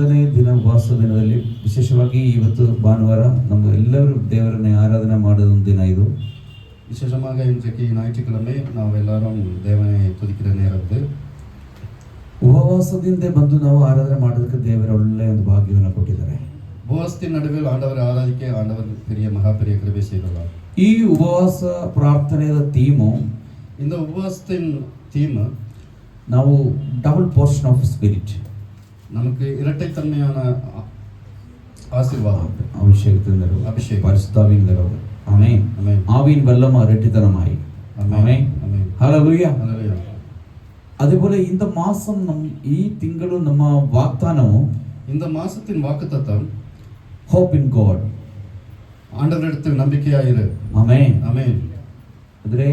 11ನೇ ದಿನ ಉಪವಾಸ ದಿನದಲ್ಲಿ ವಿಶೇಷವಾಗಿ ಇವತ್ತು ಭಾನುವಾರ ನಮ್ಮ ಎಲ್ಲರೂ ದೇವರನ್ನ ಆರಾಧನೆ ಮಾಡೋದು ದಿನ ಇದು. விசேஷமாக இன்றைக்கு ஞாயிற்றுக்கிழமை ನಾವು எல்லாரும் தேவனை துதிக்கிற நேரம் இது. ಉಪವಾಸದಿಂದ ಬಂದು ನಾವು ಆರಾಧನೆ ಮಾಡೋದಕ್ಕೆ ದೇವರ ಒಳ್ಳೆಯ ಒಂದು ಭಾಗ್ಯವನ್ನು ಕೊಟ್ಟಿದ್ದಾರೆ. உபவாசத்தின் நடுவில் ஆண்டவரை ஆராதிக்க ஆண்டவர் பெரிய மகா பெரிய கிருபை செய்துள்ளார். ಈ ಉಪವಾಸ ಪ್ರಾರ್ಥನೆಯ ಥೀಮು, இந்த உபவாசத்தின் தீம் ನಾವು ಡಬಲ್ ಪೋರ್ಷನ್ ಆಫ್ ಸ್ಪಿರಿಟ್, நமக்கு இரட்டைத்தன்மையான ஆசீர்வாதம், அபிஷேகம் பரிசுத்தாவின் தரவு. ஆமென். ஆவியின் வல்லம் இரட்டித்தனமாய். ஆமென். ஹல்லேலூயா. அதேபோல இந்த மாசம் ಈ ತಿಂಗಳು ನಮ್ಮ ವಾಗ್ದಾನವು, இந்த மாசத்தின் வாக்குத்தத்தம் hope in God, ஆண்டவரிடத்தில் நம்பிக்கையாயிரு. ಆಮೆನ್. ಆಮೆನ್. ಅಂದ್ರೆ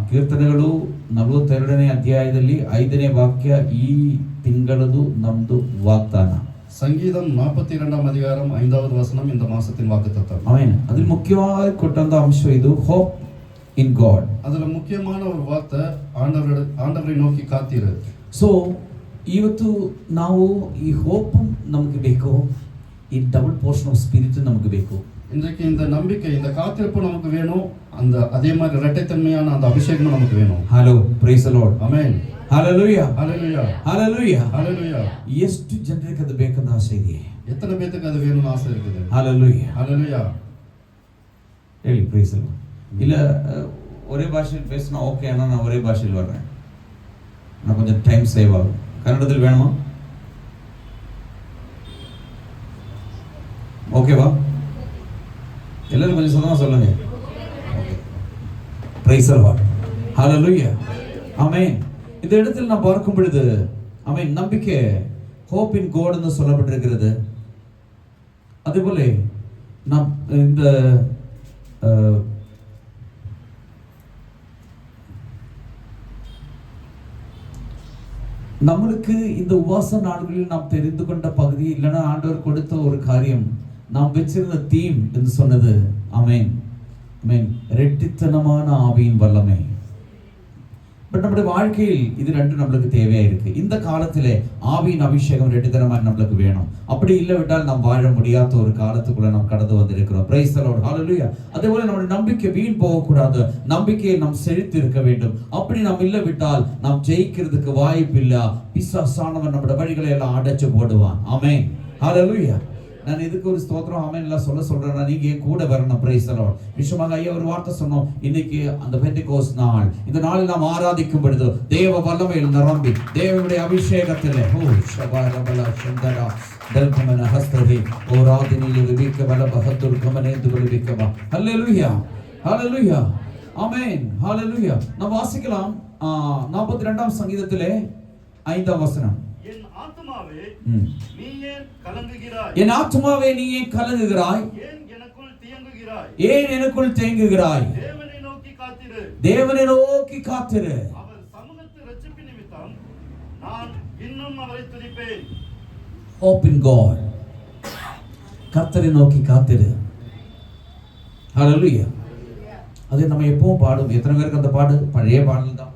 ಕೀರ್ತನೆಗಳು 42ನೇ ಅಧ್ಯಾಯದಲ್ಲಿ 5ನೇ ವಾಕ್ಯ ಈ ತಿಂಗಳದು ನಮ್ದು ವಾಗ್ದಾನ. சங்கீதம் 42ஆம் அதிகாரம் 5வது வசனம் இந்த மாசத்தின் வாக்குத்தத்தம். ஆமென். அதில் முக்கியವಾಗಿ ಕೊಟ್ಟಂತ ಅಂಶ ಇದು hope in God. ಅದರ ಮುಖ್ಯமான ஒரு வார்த்தை ஆண்டவரை நோக்கி காத்திரு. ಸೊ ಇವತ್ತು ನಾವು ಈ ಹೋಪ್ ನಮಗೆ ಬೇಕು, ಈ ಡಬಲ್ ಪೋರ್ಷನ್ ಆಫ್ ಸ್ಪಿರಿಟ್ ನಮಗೆ ಬೇಕು. இன்றைக்கு இந்த நம்பிக்கை, இந்த காத்திருப்பு நமக்கு வேணும். அந்த அதே மாதிரி இரட்டைத்தன்மையான அந்த அபிஷேகம் நமக்கு வேணும். Hello, praise the lord. Amen. Hallelujah. Hallelujah. Hallelujah. Hallelujah. ಎಷ್ಟು ಜನರಿಗೆ ಅದು ಬೇಕಂತ ಆಸೆ ಇದೆ? எத்தனை பேருக்கு அது வேணும்னு ஆசை இருக்குது? ஹalleluya. ஹalleluya. ಹೇಳಿ பிரைஸ் தி லார்ட். இல்ல ஒரே பாஷையில் பேசினா ஓகே, ஆனால் நான் ஒரே பாஷையில் வர்றேன், நான் கொஞ்சம் டைம் சேவ் ஆகும். கன்னடத்தில் வேணுமா? ஓகேவா? எல்லாரும் கொஞ்சம் சத்தமா சொல்லுங்க. Praise the lord. Hallelujah. Amen. இந்த இடத்தில் நான் பார்க்கும் பொழுது ஆமென், நம்பிக்கை, hope in God என்று சொல்லப்பட்டிருக்கிறது. அதேபோல நாம் இந்த நம்மளுக்கு இந்த உபவாச நாட்களில் நாம் தெரிந்து கொண்ட பகுதி இல்லைன்னா ஆண்டவர் கொடுத்த ஒரு காரியம், நாம் வச்சிருந்த தீம் என்று சொன்னது ஆமென். ஆமென். ரெட்டித்தனமான ஆவியின் வல்லமை. பட் நம்முடைய வாழ்க்கையில் இது ரெண்டும் நம்மளுக்கு தேவையா இருக்கு. இந்த காலத்திலே ஆவியின் அபிஷேகம் ரெட்டித்தனமாக நம்மளுக்கு வேணும். அப்படி இல்லை விட்டால் நாம் வாழ முடியாத ஒரு காலத்துக்குள்ள நாம் கடந்து வந்திருக்கிறோம். Praise the lord. ஹalleluya. அதே போல நம்முடைய நம்பிக்கை வீண் போகக்கூடாது. நம்பிக்கையை நாம் செழித்து இருக்க வேண்டும். அப்படி நாம் இல்லை விட்டால் நாம் ஜெயிக்கிறதுக்கு வாய்ப்பு இல்லை. பிசாசானவன் நம்முடைய வழிகளை எல்லாம் அடைச்சு போடுவான். ஆமென். ஹalleluya. நான் இதுக்கு ஒரு ஸ்தோத்திரம் ஆமென் எல்லாம் சொல்றேன்னா நீங்க என் கூட வரணும். Price the Lord. விஷயமாக ஐயா ஒரு வார்த்தை சொன்னோம். இன்னைக்கு அந்த பெந்தெகோஸ்த் நாள், இந்த நாளில் நாம் ஆராதிக்கும் பொழுது தேவ வல்லமையில் நிரம்பி தேவனுடைய அபிஷேகத்திலே ஓ ஷபரபல சந்தரா தல்கமன ஹஸ்தரி ஓ ராதினிலே விவிக்க பல பஹத்துர் கமனேந்து விவிக்கமா. ஹல்லேலூயா. ஹalleluya. ஆமென். ஹalleluya. நாம் வாசிக்கலாம் 42ஆம் சங்கீதத்திலே 5ஆம் வசனம். என் ஆத்துமாவே நீ ஏன் கலங்குகிறாய்? என் ஆத்துமாவே நீ ஏன் கலங்குகிறாய்? ஏன் எனக்குள் தியங்குகிறாய்? ஏன் எனக்குள் தேங்குகிறாய்? தேவனை நோக்கி காத்திரு. தேவனை நோக்கி காத்திரு. அவர் சமூகத்து ரட்சிப்பு நிமித்தம் நான் இன்னும் அவரை துதிப்பேன். Hope in God. கர்த்தரை நோக்கி காத்திரு. ஹalleluya. அது நம்ம எப்பவும் பாடும். எத்தனை பேருக்கு அந்த பாடு பழைய பாடல் தான்.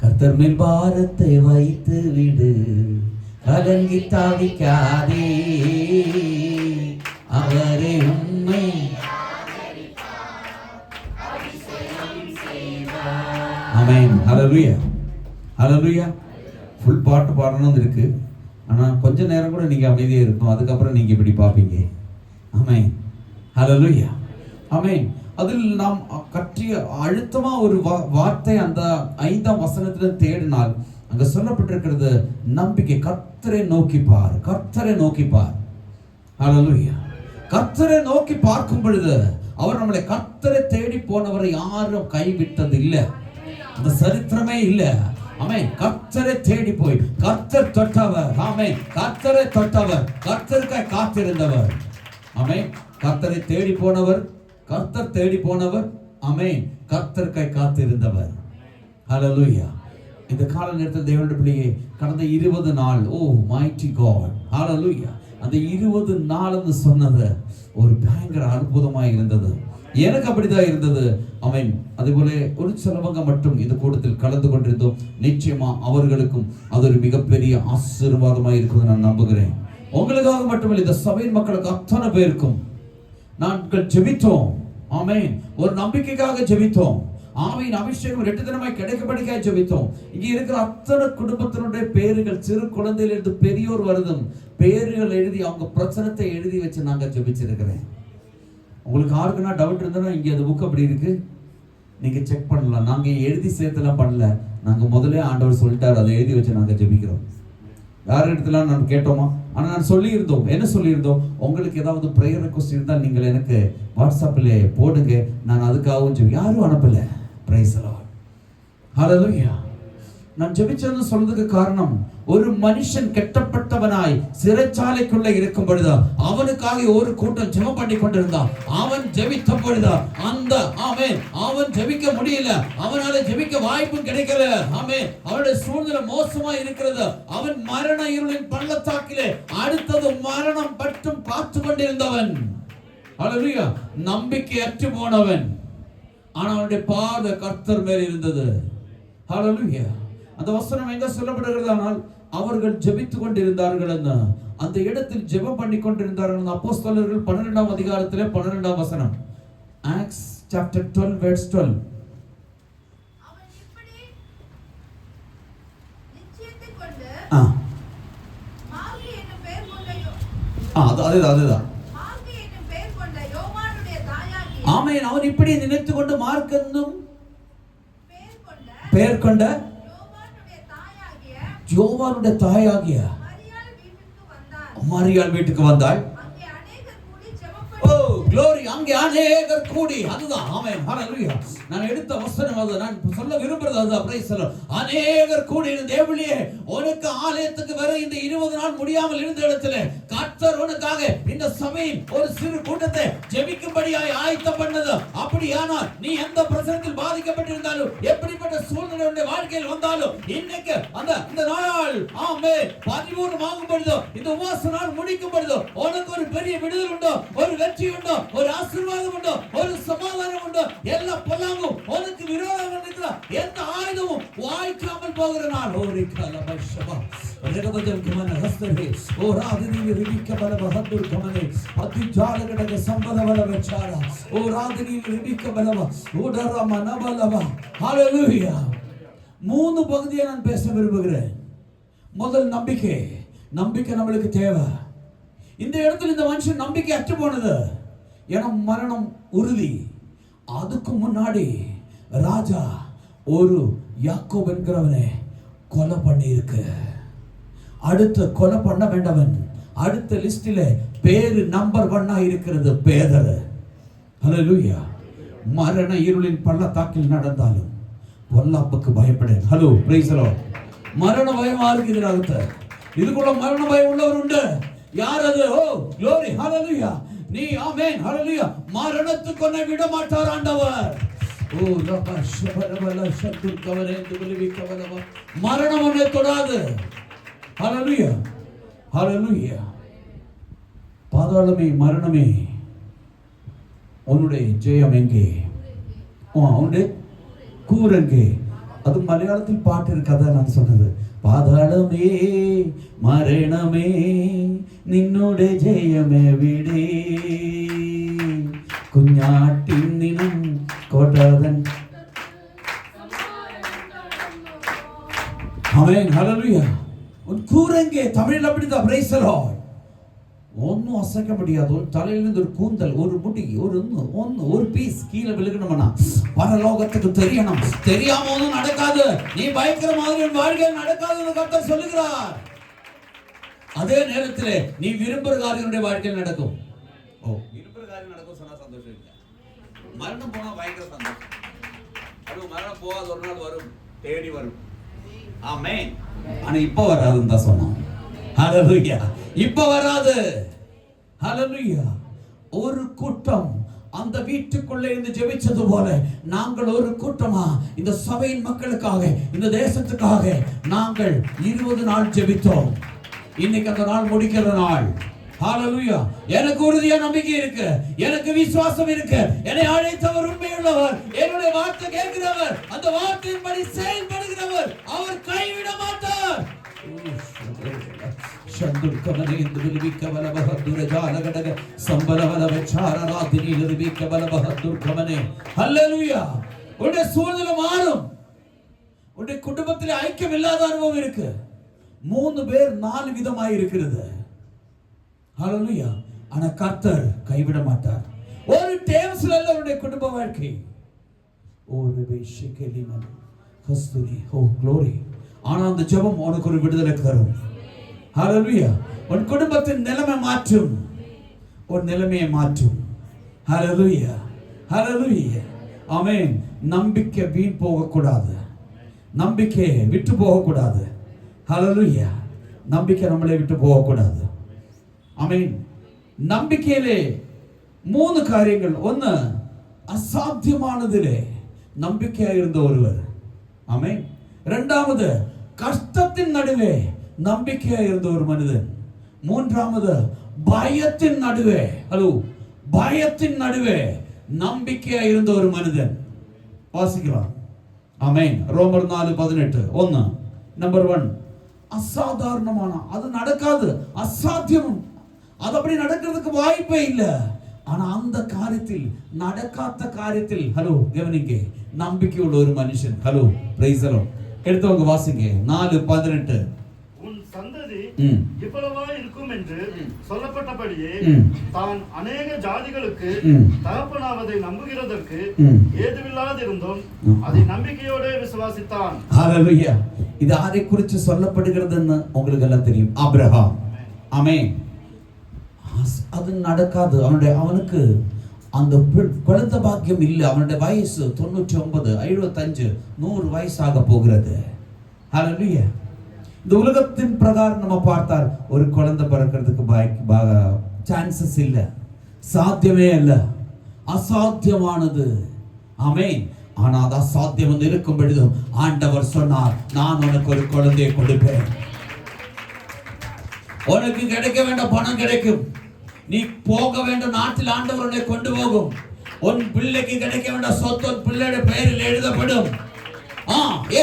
கர்த்தர் மேல் பாரத்தை வைத்து விடு, கலங்கி தவிக்காதே, அவரே உண்மை. ஆமென். ஹalleluya. ஹalleluya. ஃபுல் பாட்டு பாடணும்னு இருக்கு. ஆனா கொஞ்ச நேரம் கூட நீங்க அமைதியா இருக்கும். அதுக்கப்புறம் நீங்க இப்படி பாப்பீங்க. ஆமென். ஹalleluya. ஆமென். அதில் நாம் கற்றிய அழுத்தமா ஒரு வார்த்தை அந்த 5ஆம் வசனத்துல தேடினால் அங்க சொல்லப்பட்டிருக்கிறது நம்பிக்கை. கர்த்தரை நோக்கி பார், கர்த்தரை நோக்கி பார். ஹalleluya. கர்த்தரை நோக்கி பார்க்கும் பொழுது அவர் நம்மளை, கர்த்தரை தேடி போனவரை யாரும் கைவிட்டது இல்லை. அந்த சரித்திரமே இல்லை. ஆமென். கர்த்தரை தேடி போய் கர்த்தர் தொட்டவர். ஆமென். கர்த்தரை தொட்டவர், கர்த்தருக்காய் காத்திருந்தவர். ஆமென். கர்த்தரை தேடி போனவர், கர்த்தர் தேடி போனவர். ஆமென். கர்த்தருக்காய் காத்திருந்தவர். ஹalleluya. இந்த கால நேரத்தில் தேவனுடைய பிள்ளையே, கடந்த 20 நாள், ஓ மைட்டி காட், ஹalleluya, அந்த 20 நாள்னு சொன்னது ஒரு பயங்கர அற்புதமாக இருந்தது. எனக்கு அப்படிதான் இருந்தது. ஆமென். அதுபோல ஒரு சிலவங்க மட்டும் இந்த கூட்டத்தில் கலந்து கொண்டிருந்தோம். நிச்சயமா அவர்களுக்கும் அது ஒரு மிகப்பெரிய ஆசீர்வாதமாக இருக்கும்னு நான் நம்புகிறேன். உங்களுக்காக மட்டுமல்ல, இந்த சபையின் மக்களுக்கு அத்தனை பேருக்கும் நாங்கள் ஜெபித்தோம். ஆமென். ஒரு நம்பிக்கைக்காக ஜெபித்தோம். ஆவியின் அபிஷேகம் இரட்டித்தனமாய் கிடைக்கப்படிக்காய் ஜெபித்தோம். இங்க இருக்கிற அத்தனை குடும்பத்தினுடைய பேர்கள், சிறு குழந்தையிலிருந்து பெரியோர் வருதும் பேர்கள் எழுதி அவங்க பிரச்சனத்தை எழுதி வச்சு நாங்க ஜெபிச்சிருக்கிறேன். உங்களுக்கு யாருக்குன்னா டவுட் இருந்ததுன்னா இங்கே அந்த புக் அப்படி இருக்கு, நீங்க செக் பண்ணலாம். நாங்க எழுதி சேர்த்தெல்லாம் பண்ணல, நாங்க முதல்ல ஆண்டவர் சொல்லிட்டார், அதை எழுதி வச்சு நாங்க ஜெபிக்கிறோம். யார் இடத்துல நான் கேட்டோமா? ஆனால் நான் சொல்லியிருந்தோம். என்ன சொல்லியிருந்தோம்? உங்களுக்கு ஏதாவது ப்ரேயர் ரெக்வஸ்ட் இருந்தால் நீங்கள் எனக்கு வாட்ஸ்அப்பில் போடுங்க, நான் அதுக்காகவும் ஜெபி. யாரும் அனுப்பலை. பிரைஸ் தி லார்ட், ஹalleluya. நான் ஜெபிச்சேன்னு சொல்றதுக்கு காரணம், ஒரு மனுஷன் கெட்டப்பட்டவனாய் சிறைச்சாலைக்குள்ள இருக்கும் பொழுது அவனுக்காக ஒரு கூட்டம் ஜெபம் பண்ணி கொண்டிருந்தான். அவன் ஜெபித்த பொழுது அந்த ஆமென், அவன் ஜெபிக்க முடியல, அவனால ஜெபிக்க வாய்ப்பும் கிடைக்கல. ஆமென். அவனுடைய சூழ்நிலை மோசமா இருக்கிறது. அவன் மரண இருளின் பள்ளத்தாக்கிலே அடுத்தது மரணம் பட்டும் பார்த்து கொண்டிருந்தவன். ஹalleluya. நம்பிக்கை அற்று போனவன். ஆனா அவனுடைய பார்வை கர்த்தர் மேல் இருந்தது. ஹalleluya. அந்த வசனம் எங்க சொல்லப்படுகிறது? ஆனால் அவர்கள் ஜெபித்துக் கொண்டிருந்தார்கள். அந்த இடத்தில் ஜெபம் பண்ணி கொண்டிருந்தார்கள். அப்போஸ்தலர்கள் 12ஆம் அதிகாரத்திலே 12ஆம் வசனம், Acts chapter 12 verse 12. அவன் இப்படி நிச்சயித்துக் கொண்டு மார்க்கு என்னும் பெயர் கொண்ட அதுதான் மார்க்கு என்னும் பெயர் கொண்ட யோவானுடைய தாயாகிய, ஆமென், அவன் இப்படி நினைத்துக் கொண்டு மார்க் என்னும் பெயர் கொண்ட யோவானுடைய தாயாகிய மரியாள் வீட்டுக்கு வந்தாள். ஓ glory, அங்கே அநேகர் கூடி. அதுதான் ஆமென், ஹalleluya. நான் எடுத்த வசனம் அது. நான் சொல்ல விரும்புறது அதுதான். Price the Lord. அநேகர் கூடி தேவனே, உனக்கு ஆலயத்துக்கு வர இந்த 20 நாள் முடியாமல் இருந்த இடத்துல கர்த்தர் உனக்காக இந்த சபையில் ஒரு சிறு கூட்டத்தை ஜெபிக்கும்படியாய் ஆயத்தம் பண்ணது. அப்படியானால் நீ எந்த பிரச்சனையில் பாதிக்கப்பட்டிருந்தாலும், எப்படிப்பட்ட சூழ்நிலை உன்னுடைய வாழ்க்கையில் வந்தாலும், இன்னைக்கு இந்த நாள் ஆமென் பரிபூர்ணமாகும் பொழுது, இந்த உபவாச நாள் முடிக்கும் பொழுது உனக்கு ஒரு பெரிய விடுதலை உண்டு, ஒரு வெற்றி உண்டு, ஒரு ஆசீர்வாதம் உண்டு, ஒரு சமாதானம் உண்டு. எல்லா பொல்லாங்கும் உனக்கு விரோதமாக இருக்கிற எந்த ஆயுதமும் வாய்க்காமல் போகிற நாள். ஓரி கலபஷபா ரெகபதல் கமன ஹஸ்தரே ஓ ராதினி ரிபிக்க பல பஹதுர் கமனே அதிஜால கடக சம்பத பல வச்சாரா ஓ ராதினி ரிபிக்க பலவ ஓடர மனபலவ. ஹalleluya. 3 பகுதியை நான் பேச விரும்புகிறேன். முதல் நம்பிக்கை. நம்பிக்கை நம்மளுக்கு தேவை. இந்த இடத்துல இந்த மனுஷன் நம்பிக்கை அற்று போனது. ஏன்னா மரணம் உறுதி. அதுக்கு முன்னாடி ராஜா ஒரு யாக்கோப் என்கிறவனை கொலை பண்ணி இருக்கு. அடுத்து கொலை பண்ண வேண்டவன் அடுத்த லிஸ்டில பேரு நம்பர் 1 இருக்கிறது பேதர். ஹalleluya. மரண இருளின் பள்ளத்தாக்கில் நடந்தாலும் பொல்லாப்புக்கு பயப்படேன். Hello praise the lord. மரண பயமா இருக்குது. இதுக்குள்ள மரண பயம் உள்ளவர் உண்டு. யார் அது? ஓ glory, hallelujah. நீ ஆமென், hallelujah. மரணத்துக்கு உன்னை விட மாட்டார் ஆண்டவர். ஓ ரபா ஷபரபல ஷத்துர் கவரே துபலிவி கவலவ. மரணம் உன்னை தொடாது. hallelujah, hallelujah. பாதாளமே, மரணமே, உன்னுடைய ஜெயம் எங்கே? உன்னுடைய கூரங்கே. அது மலையாளத்தில் பாட்டு இருக்காத நான் சொன்னது. പാതാളമേ മരണമേ നിന്നോട് ജയമെവിടെ കുഞ്ഞാട്ടിൻ നിനം കോട്ടതൻ. ஆமென், ஹalleluya. உன் கூரங்கே தமிழில் அப்படிதான். Price the Lord. ஒன்னும் அசைக்க முடியாது. ஒரு தலையிலிருந்து ஒரு கூந்தல், ஒரு முடி, ஒரு பீஸ் கீழே விழுகணும்னா பரலோகத்துக்கு தெரியணும். தெரியாம ஒன்றும் நடக்காது. நீ பயக்கிற மாதிரி வாழ்க்கை நடக்காதுன்னு கர்த்தர் சொல்லுகிறார். அதே நேரத்தில் நீ விரும்புகிற காரியங்களுடைய வாழ்க்கையில் நடக்கும். ஓ விரும்புகிற காரியம் நடக்கும் சொன்னா சந்தோஷம் இல்லை. மரணம் போனா பயங்கர சந்தோஷம். அது மரணம் போகாது, ஒரு நாள் வரும், தேடி வரும். ஆமென். ஆனா இப்ப வராதுன்னு தான் சொன்னான். ஹalleluya. இப்ப வராது. ஹalleluya. ஒரு கூட்டம் அந்த வீட்டுக்குள்ளே இருந்து ஜெபிச்சது போல நாங்கள் ஒரு கூட்டமா இந்த சபையின் மக்களுக்காக, இந்த தேசத்துக்காக நாங்கள் 20 நாள் ஜெபித்தோம். இன்னைக்கு அந்த நாள் முடிக்கிற நாள். ஹalleluya. எனக்கு உறுதியா நம்பிக்கை இருக்கு, எனக்கு விசுவாசம் இருக்கு. என்னை அழைத்தவர் உண்மையுள்ளவர், என்னுடைய வார்த்தை கேட்கிறவர், அந்த வார்த்தையின்படி செயல்படுகிறவர். அவர் கைவிட மாட்டார். சந்துர்கமனே இந்துவிக்கவல பஹதுர ஜாலகடக சம்பலவல வச்சாராதினி நிர்விக்கவல பஹதுர்கமனே. ஹalleluya. உன்னுடைய சூழ்நிலை மாறும். உன்னுடைய குடும்பத்திலே ஐக்கியம் இல்லாத அனுபவம் இருக்கு. 3 பேர் 4 விதமாய் இருக்கிறது. ஹalleluya. ஆனா கர்த்தர் கைவிட மாட்டார். ஒரு டேம்ஸ்ல இல்ல உன்னுடைய குடும்ப வாழ்க்கை. ஒரு வேஷிகலிமன் கஸ்தூரி. ஓ glory. ஆனா அந்த ஜெபம் உனக்கு ஒரு விடுதலை தரும். ஹalleluya. உன் குடும்பத்தின் நிலைமை மாற்றும், ஒரு நிலைமையை மாற்றும். ஹalleluya. ஹalleluya. ஆமென். நம்பிக்கை வீண் போக கூடாது, நம்பிக்கை விட்டு போக கூடாது. ஹalleluya. நம்பிக்கை நம்மளை விட்டு போக கூடாது. ஆமென். நம்பிக்கையிலே 3 காரியங்கள். ஒன்று, அசாத்தியமானதிலே நம்பிக்கையா இருந்த ஒருவர். ஆமென். இரண்டாவது, கஷ்டத்தின் நடுவே நம்பிக்கையா இருந்த ஒரு மனிதன். மூன்றாவது, பயத்தின் நடுவே, ஹலோ, பயத்தின் நடுவே நம்பிக்கையா இருந்த ஒரு மனிதன். வாசிக்கலாம். ஆமென். ரோமர் 4:18. 1 நம்பர் 1, அசாதாரணமான, அது நடக்காது, அசாத்தியம், அது அப்படி நடக்கிறதுக்கு வாய்ப்பே இல்லை. ஆனா அந்த காரியத்தில், நடக்காத காரியத்தில், ஹலோ கவனிங்க, நம்பிக்கை உள்ள ஒரு மனுஷன். Hello praise the Lord. எடுத்தவங்க வாசிங்க. 4:18. உன் சந்ததி இவ்வளவா இருக்கும் என்று சொல்லப்பட்டபடியே தான் அநேக ஜாதிகளுக்கு தகப்பனாவதை நம்புகிறதற்கு ஏதுவில்லாதிருந்தும் அதை நம்பிக்கையோட விசுவாசித்தான். ஹalleluya. இது யாரை குறித்து சொல்லப்படுகிறதுன்னு உங்களுக்கு எல்லாம் தெரியும். ஆபிரகாம். ஆமென். அது நடக்காது. அவனுக்கு அந்த குழந்தை பாக்கியம் இல்லை. அவனுடைய வயசு 99, 75, 100 வயசாக போகிறது. ஹalleluya. இந்த உலகத்தின் பிரகாரம் நம்ம பார்த்தால் ஒரு குழந்தை பிறக்கிறதுக்கு சான்சஸ் இல்லை, சாத்தியமே இல்லை, அசாத்தியமானது. ஆமென். ஆனா அது அசாத்தியம் வந்து இருக்கும் பொழுது ஆண்டவர் சொன்னார், நான் உனக்கு ஒரு குழந்தையை கொடுப்பேன். உனக்கு கிடைக்க வேண்டிய பணம் கிடைக்கும், நீ போக வேண்டிய நாட்டில் ஆண்டவர் உன்னை கொண்டு போகும். உன் பிள்ளைக்கு கிடைக்க வேண்டிய சொத்து உன் பிள்ளையுடைய பெயரில் எழுதப்படும்.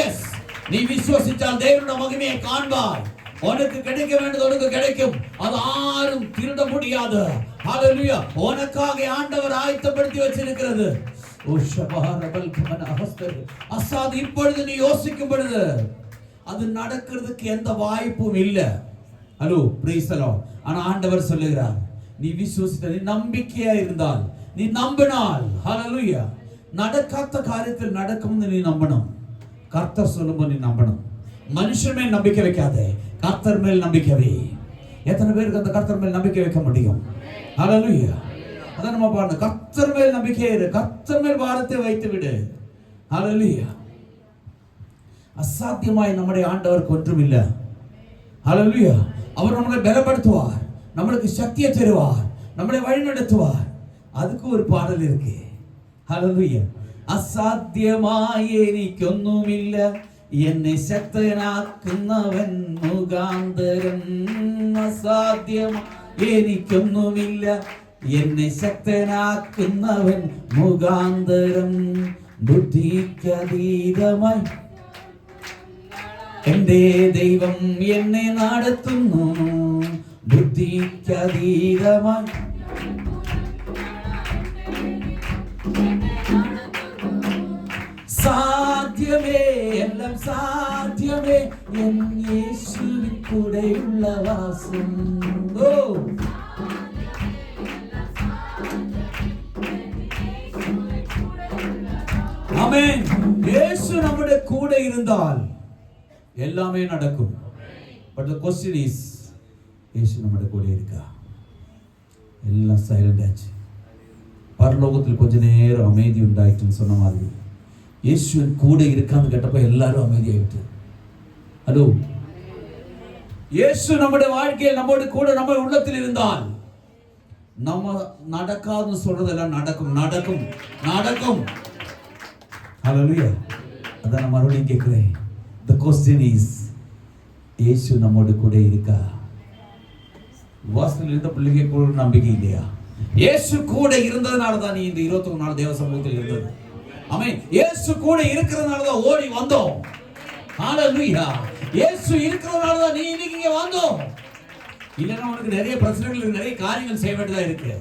எஸ், நீ விசுவசித்தால் தேவனுடைய மகிமையை காண்பாய். உனக்கு கிடைக்க வேண்டியது உனக்கு கிடைக்கும், அது யாரும் திருட முடியாது. ஹalleluya. உனக்காக ஆண்டவர் ஆயத்தப்படுத்தி வச்சிருக்கிறது. அசாது. இப்பொழுது நீ யோசிக்கும் பொழுது அது நடக்கிறதுக்கு எந்த வாய்ப்பும் இல்லை. Hello praise the Lord. ஆனா ஆண்டவர் சொல்லுகிறார், நீ விசுவசித்த, நீ நம்பிக்கையா இருந்தால், நீ நம்பினால், ஹalleluya, நடக்காத காரியத்தில் நடக்கும்னு நீ நம்பணும். கர்த்தர் சொல்லும்போது நீ நம்பணும். மனுஷன் மேல் நம்பிக்கை வைக்காதே, கர்த்தர் மேல் நம்பிக்கை வை. எத்தனை பேருக்கு அந்த கர்த்தர் மேல் நம்பிக்கை வைக்க முடியும்? ஹalleluya. அதான் நம்ம பாருங்க, கர்த்தர் மேல் நம்பிக்கை இரு, கர்த்தர் மேல் பாரத்தை வைத்து விடு. ஹalleluya. அசாத்தியமாய் நம்முடைய ஆண்டவருக்கு ஒன்றும் இல்லை. ஹalleluya. அவர் நம்மளை பலப்படுத்துவார், நம்மளுக்கு சக்தியை தருவார், நம்மளை வழி நடத்துவார். அதுக்கு ஒரு பாடல் இருக்கு. ஹalleluya. அசாத்தியமாய் എനിക്കൊന്നുമില്ല, എന്നെ ശക്തനാക്കുന്നവൻ മുഖാന്തരം. അസാധ്യമായി എനിക്കൊന്നുമില്ല, എന്നെ ശക്തനാക്കുന്നവൻ മുഖാന്തരം. ബുദ്ധിക്കതീതമായി എന്റെ ദൈവം എന്നെ നടത്തുന്നു. ബുദ്ധിക്കതീതമായി സാധ്യമേ, എല്ലാം സാധ്യമേ, എൻ യേശുവിൻ കൂടെയുള്ള വാസം. ஆமென். இயேசு நம்முடைய கூட இருந்தால் எல்லாமே நடக்கும். பட் the question is, இயேசு நம்முடைய கூட இருக்கா? எல்லாம் சைலண்ட் ஆச்சு. பரலோகத்தில் கொஞ்ச நேரம் அமைதி உண்டாயிட்டுன்னு சொன்ன மாதிரி இயேசுவின் கூட இருக்கான்னு கேட்டப்ப எல்லாரும் அமைதியாயிட்டு. ஹலோ, இயேசு நம்முடைய வாழ்க்கையில் நம்மோடு கூட நம்ம உள்ளத்தில் இருந்தால் நம்ம நடக்காதுன்னு சொல்றதெல்லாம் நடக்கும் நடக்கும் நடக்கும். ஹalleluya. அதான் நான் மறுபடியும் கேட்கிறேன். The question is, இயேசு நம்மோடு கூட இருக்கா? வாசலில் இருந்த பிள்ளைக்கு கூட நம்பிக்கை இல்லையா? இயேசு கூட இருந்ததுனால தான் நீ இந்த 21 நாள் தேவ சமூகத்தில் இருந்தது. ஆமென். இயேசு கூட இருக்கிறதுனால தான் ஓடி வந்தோம். ஹalleluya. இயேசு இருக்கிறதுனால தான் நீ இன்னைக்கு இங்க வந்தோம். இல்லைன்னா உனக்கு நிறைய பிரச்சனைகள் இருக்கு, நிறைய காரியங்கள் செய்ய வேண்டியதா இருக்கு.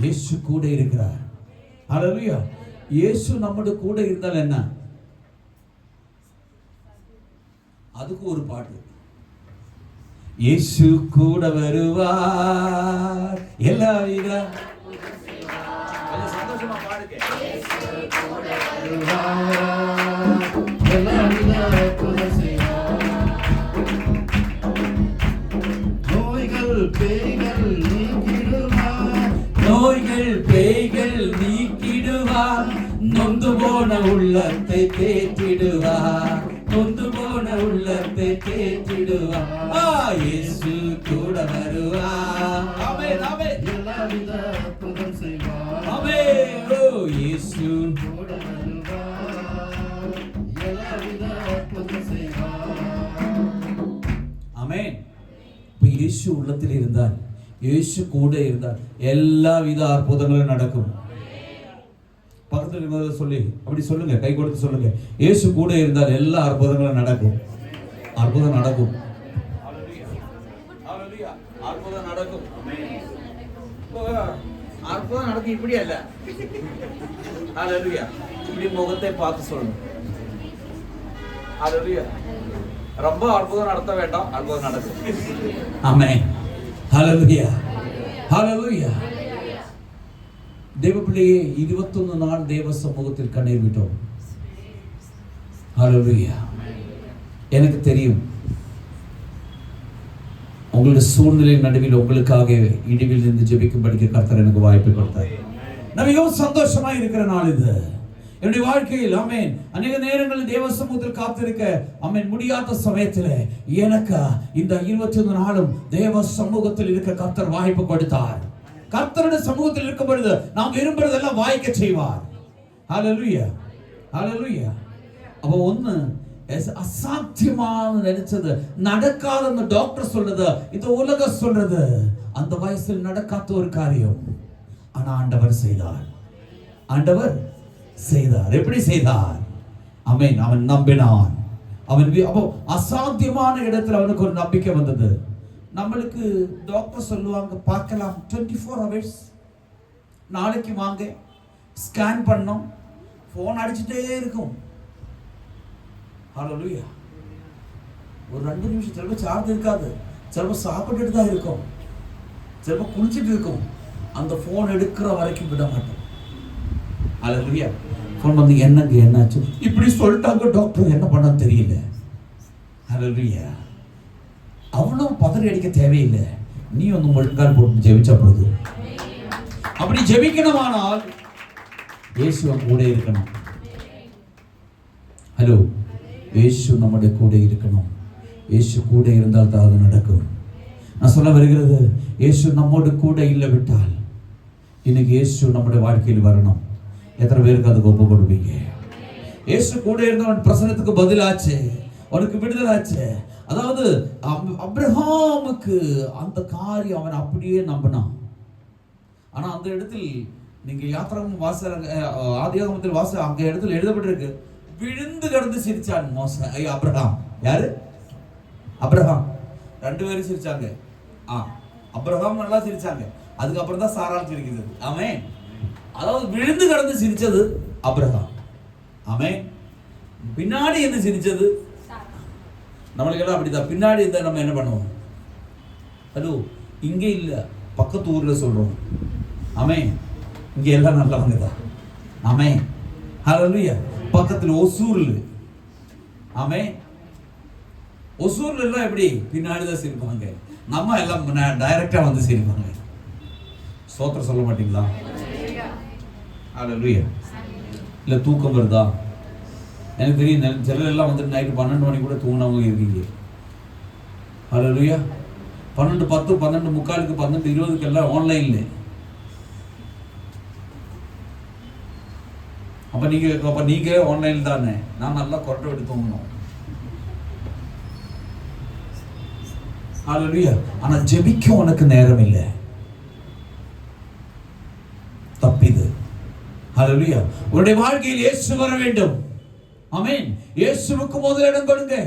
இயேசு கூட இருக்கிறார். ஹalleluya. இயேசு நம்மோடு கூட இருந்தால் என்ன? அதுக்கு ஒரு பாட்டு. இயேசு கூட வருவார் எல்லா வித. கொஞ்சம் சந்தோஷமா பாடுங்க. இயேசு கூட வருவார் எல்லா வித அற்புதம் செய்வார். நோய்கள் பேய்கள் நீக்கிடுவார், நோய்கள் பேய்கள் நீக்கிடுவார், நொந்து போன உள்ளத்தை தேற்றிடுவார், நொந்து போன உள்ளத்தை தேற்றிடுவார். இயேசு கூட வருவார். ஆமென் ஆமென். எல்லாவித அற்புதம் செய்வார். ஆமென். ஓ இயேசு கூட வருவார், எல்லாவித அற்புதம் செய்வார். ஆமென். இப்ப இயேசு உள்ளத்தில் இருந்தால், இயேசு கூட இருந்தால் எல்லா வித அற்புதங்களும் நடக்கும். பக்கத்தில் இருக்கிறத சொல்லி அப்படி சொல்லுங்க, கை கொடுத்து சொல்லுங்க. இயேசு கூட இருந்தால் எல்லா அற்புதங்களும் நடக்கும். அற்புதம் நடக்கும். அற்புதம் நடக்கும். அற்புதம் நடக்கும். இப்படி அல்ல. ஹalleluya. இப்படி முகத்தை பார்த்து சொல்லணும். ஹalleluya. ரொம்ப அற்புதம் நடத்த வேண்டாம், அற்புதம் நடக்கும். ஆமென். ஹalleluya. ஹalleluya. தேவ பிள்ளையே, 21 நாள் தேவ சமூகத்தில் கண்ணீர் விட்டோம். ஹalleluya. எனக்கு தெரியும் உங்களுடைய சூழ்நிலை நடுவில் உங்களுக்காக இடிவில் இருந்து ஜெபிக்கும்படிக்கு கர்த்தர் எனக்கு வாய்ப்பு கொடுத்தார். நான் மிகவும் சந்தோஷமா இருக்கிற நாள் இது என்னுடைய வாழ்க்கையில். ஆமென். அநேக நேரங்களில் தேவ சமூகத்தில் காத்திருக்க ஆமென் முடியாத சமயத்தில் எனக்கு இந்த 21 நாளும் தேவ சமூகத்தில் இருக்க கர்த்தர் வாய்ப்பு கொடுத்தார். கர்த்தருடைய சமூகத்தில் இருக்கும் பொழுது நாம் விரும்புறதெல்லாம் வாய்க்க செய்வார். ஹalleluya. ஹalleluya. அப்ப ஒண்ணு அசாத்தியமான நினைச்சது நடக்காதுன்னு டாக்டர் சொல்றது, இந்த உலகம் சொல்றது, அந்த வயசில் நடக்காத ஒரு காரியம். ஆனா ஆண்டவர் செய்தார். ஆண்டவர் செய்தார். எப்படி செய்தார்? ஆமென். அவன் நம்பினான். அவன் அப்போ அசாத்தியமான இடத்துல அவனுக்கு ஒரு நம்பிக்கை வந்தது. நம்மளுக்கு டாக்டர் சொல்லுவாங்க பார்க்கலாம் 24 hours, நாளைக்கு வாங்க ஸ்கேன் பண்ணோம், ஃபோன் அடிச்சுட்டே இருக்கும். ஹalleluya. ஒரு 2 நிமிஷம் சிலப்ப சார்ஜ் இருக்காது, சிலப்ப சாப்பிட்டுட்டு தான் இருக்கும், சிலப்ப குளிச்சுட்டு இருக்கும். அந்த ஃபோன் எடுக்கிற வரைக்கும் விட மாட்டோம். ஹalleluya. ஃபோன் வந்து என்னங்க என்னாச்சு இப்படி சொல்லிட்டாங்க டாக்டர், என்ன பண்ண தெரியல. ஹalleluya. அவ்வளவு பதறி அடிக்க தேவையில்லை. நீ வந்து முழங்கால் போட்டு ஜெபிச்சா போதும். அப்படி ஜெபிக்கணுமானால் இயேசு கூட இருக்கணும். ஹலோ, இயேசு நம்முடைய கூட இருக்கணும். இயேசு கூட இருந்தால் தான் அது நடக்கும். நான் சொல்ல வருகிறது, இயேசு நம்மோடு கூட இல்லை விட்டால் இன்னைக்கு இயேசு நம்முடைய வாழ்க்கையில் வரணும். எத்தனை பேருக்கு அதுக்கு ஒப்பு கொடுப்பீங்க? இயேசு கூட இருந்தவன் பிரசனத்துக்கு பதிலாச்சு, அவனுக்கு விடுதலாச்சு. அதாவது அப்ரஹாமுக்கு அந்த காரியம் அவன் அப்படியே நம்பினான். ஆனா அந்த இடத்தில் நீங்க யாத்திராகமம் ஆதியாகமத்தில் வாச அங்க இடத்துல எழுதப்பட்டிருக்கு, விழுந்து கிடந்து சிரிச்சான் அப்ரஹாம். யாரு? அப்ரஹாம். 2 பேரும் சிரிச்சாங்க. அப்ரஹாம் நல்லா சிரிச்சாங்க, அதுக்கப்புறம் தான் சாராள் சிரிக்கிறது. ஆமென். அதாவது விழுந்து கிடந்து சிரிச்சது அப்ரஹாம். ஆமென். பின்னாடி என்ன சிரிச்சது? நம்மளுக்கு எல்லாம் அப்படிதான். பின்னாடி இருந்தா நம்ம என்ன பண்ணுவோம்? ஹலோ, இங்க இல்ல, பக்கத்து ஊர்ல சொல்றோம். ஆமென். இங்க எல்லாம் நல்லவங்க தான். ஆமென். ஹalleluya. பக்கத்துல ஒசூர்ல, ஆமென், ஒசூர்ல எல்லாம் எப்படி பின்னாடி தான் சிரிப்பாங்க. நம்ம எல்லாம் டைரக்டா வந்து சிரிப்பாங்க. ஸ்தோத்திரம் சொல்ல மாட்டீங்களா? ஹalleluya. இல்ல தூக்கம் வருதா? எனக்கு தெரியும் சிலர் எல்லாம் வந்து நைட்டு 12 மணி கூட தூங்கினவங்க இருக்கீங்க. ஹalleluya. 12:10, 12:45, 12:20 எல்லாம் ஆன்லைன்ல அப்ப நீங்க ஆன்லைன் தானே, நான் நல்லா கொரட்டை விட்டு தூங்கணும். ஹalleluya. ஆனா ஜெபிக்க உனக்கு நேரம் இல்லை, தப்பிது. ஹalleluya. உன்னுடைய வாழ்க்கையில் இயேசு வர வேண்டும். ஆமென். இயேசுவுக்கு முதலிடம் கொடுங்க.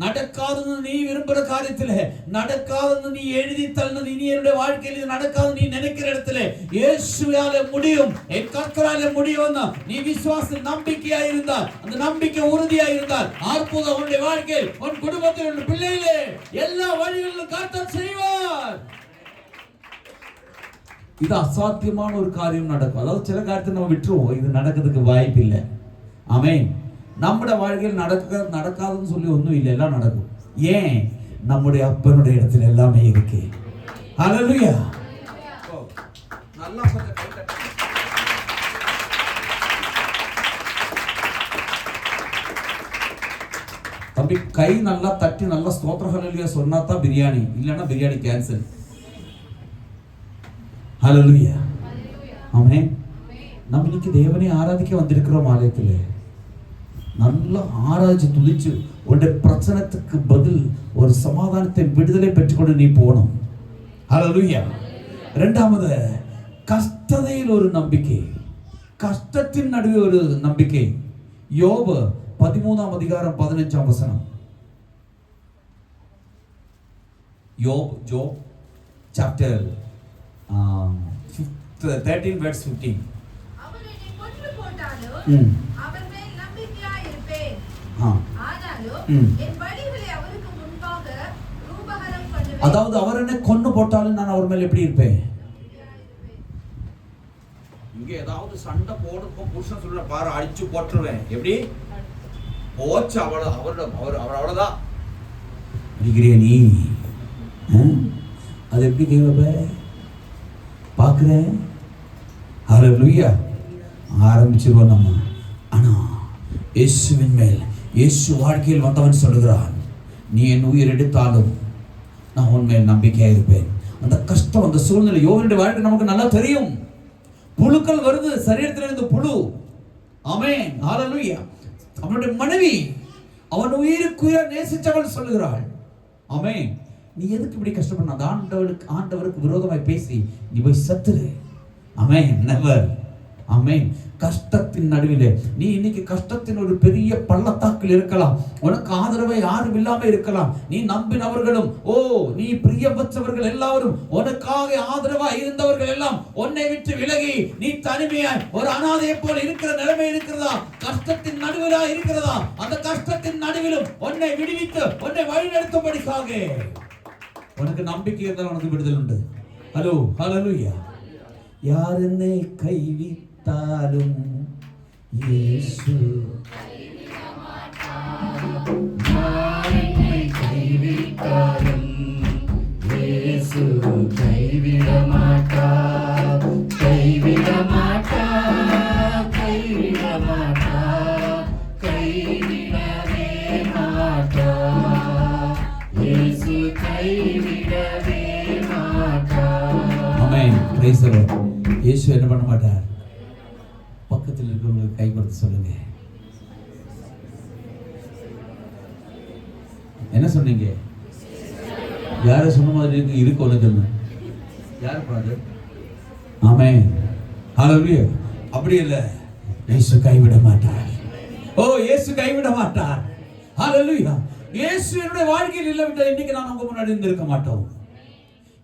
நடக்காதுன்னு நீ விரும்புற காரியத்துல, நடக்காதுன்னு நீ எழுதி தள்ளது, இனி என்னுடைய வாழ்க்கையில் இது நடக்காது நீ நினைக்கிற இடத்துல இயேசுவால முடியும், என் கர்த்தரால முடியும். நீ விசுவாச நம்பிக்கையா இருந்தால், அந்த நம்பிக்கை உறுதியா இருந்தால், அற்புதம் உன்னுடைய வாழ்க்கையில், உன் குடும்பத்தில், உன் பிள்ளைகளே எல்லா வழிகளிலும் கர்த்தர் செய்வார். இது அசாத்தியமான ஒரு காரியம் நடக்கும். அதாவது சில காரியத்தை நம்ம விட்டுருவோம், இது நடக்கிறதுக்கு வாய்ப்பு இல்லை. ஆமென். நம்முடைய வாழ்க்கையில் நடக்காதுன்னு சொல்லி ஒன்றும் இல்லை, எல்லாம் நடக்கும். ஏன்? நம்முடைய அப்பனுடைய இடத்துல எல்லாமே இருக்கு. ஹalleluya. நல்லா தம்பி கை நல்லா தட்டி நல்லா ஸ்தோத்திர ஹalleluya சொன்னா தான் பிரியாணி, இல்லைன்னா பிரியாணி கேன்சல். ஹalleluya. ஆமென். நம்ம இன்னைக்கு தேவனை ஆராதிக்க வந்திருக்கிறோம். ஆலயத்தில் நல்லா ஆராய்ச்சி துதிச்சு உன்னுடைய பிரச்சனத்துக்கு பதில் ஒரு சமாதானத்தை விடுதலை பெற்றுக்கொண்டு நீ போகணும். ஹalleluya. இரண்டாவது, கஷ்டத்தில் ஒரு நம்பிக்கை, கஷ்டத்தின் நடுவே ஒரு நம்பிக்கை. யோபு 13ஆம் அதிகாரம் 15ஆம் வசனம். Job chapter 13 verse 15. அவனை நீ கொன்று போட்டாலும் அவர் மேல் நம்பிக்கையாய் இருப்பேன். ஆனாலும் என் வழிகளை அவருக்கு முன்பாக ரூபகரம் பண்ணுவேன். அதாவது அவர் என்ன கொன்று போட்டாலும் நான் அவர் மேல் எப்படி இருப்பேன்? இங்க ஏதாவது சண்டை போடுறப்ப புருஷன் சொல்ற பாரு அடிச்சு போட்டுருவேன். எப்படி போச்சு அவ்வளவுதான் அடிக்கிறிய நீ. அது எப்படி கேட்ப பார்க்குறேன். ஹalleluya. ஆரம்பிச்சிருவோம் நம்ம. ஆனா இயேசுவின் மேல், இயேசு வாழ்க்கையில் வந்தவன் சொல்லுகிறான், நீ என் உயிர் எடுத்தாலும் நான் உன்மேல் நம்பிக்கையா இருப்பேன். அந்த கஷ்டம், அந்த சூழ்நிலை, யோபுடைய வாழ்க்கை நமக்கு நல்லா தெரியும். புழுக்கள் வருது சரீரத்தில் இருந்து புழு. ஆமென். ஹalleluya. அவனுடைய மனைவி அவன் உயிருக்குயிரா நேசிச்சவள் சொல்லுகிறாள், ஆமென், நீ எதுக்கு இப்படி கஷ்டப்பட? அந்த ஆண்டவருக்கு விரோதமாய் பேசி நீ போய் சத்துரு. ஆமென். நெவர். ஆமென். கஷ்டத்தின் நடுவிலே நீ இன்னைக்கு கஷ்டத்தின் ஒரு பெரிய பள்ளத்தாக்கில் இருக்கலாம். உனக்கு ஆதரவை யாரும் இல்லாம இருக்கலாம். நீ நம்பினவர்களும், நீ பிரியப்பட்டவர்கள் எல்லாரும், உனக்காக ஆதரவா இருந்தவர்கள் எல்லாம் உன்னை விட்டு விலகி நீ தனிமையாய் ஒரு அனாதையை போல இருக்கிற நிலைமை இருக்கிறதா? கஷ்டத்தின் நடுவிலா இருக்கிறதா? அந்த கஷ்டத்தின் நடுவிலும் உன்னை விடுவித்து உன்னை வழிநடத்தும்படிக்காக உனக்கு நம்பிக்கை இருந்தால் உனக்கு விடுதலை உண்டு. ஹலோ, ஹalleluya. யார் என்னை கைவிட்டாலும் இயேசு கைவிட மாட்டார். யார் என்னை கைவிட்டாலும் இயேசு கைவிட மாட்டார். கைவிட மாட்டார். கைவிட மாட்டார். கைவிடவே மாட்டார். இயேசு கைவிடவே மாட்டார். ஆமென். Praise the lord. இயேசு என்ன பண்ண மாட்டார்? பக்கத்தில் இருக்கிறவங்களுக்கு கை கொடுத்து சொல்லுங்க. என்ன சொன்னீங்க? யார சொன்ன மாதிரி இருக்கு உனக்கு? யார் பாரு? ஆமென். ஹalleluya. அப்படி இல்ல, இயேசு கைவிட மாட்டார். இயேசு கைவிட மாட்டார். ஹalleluya. இயேசு என்னுடைய வாழ்க்கையில் இல்லவிட்டால் இன்னைக்கு நான் உங்க முன்னாடி இருந்திருக்க மாட்டோம்.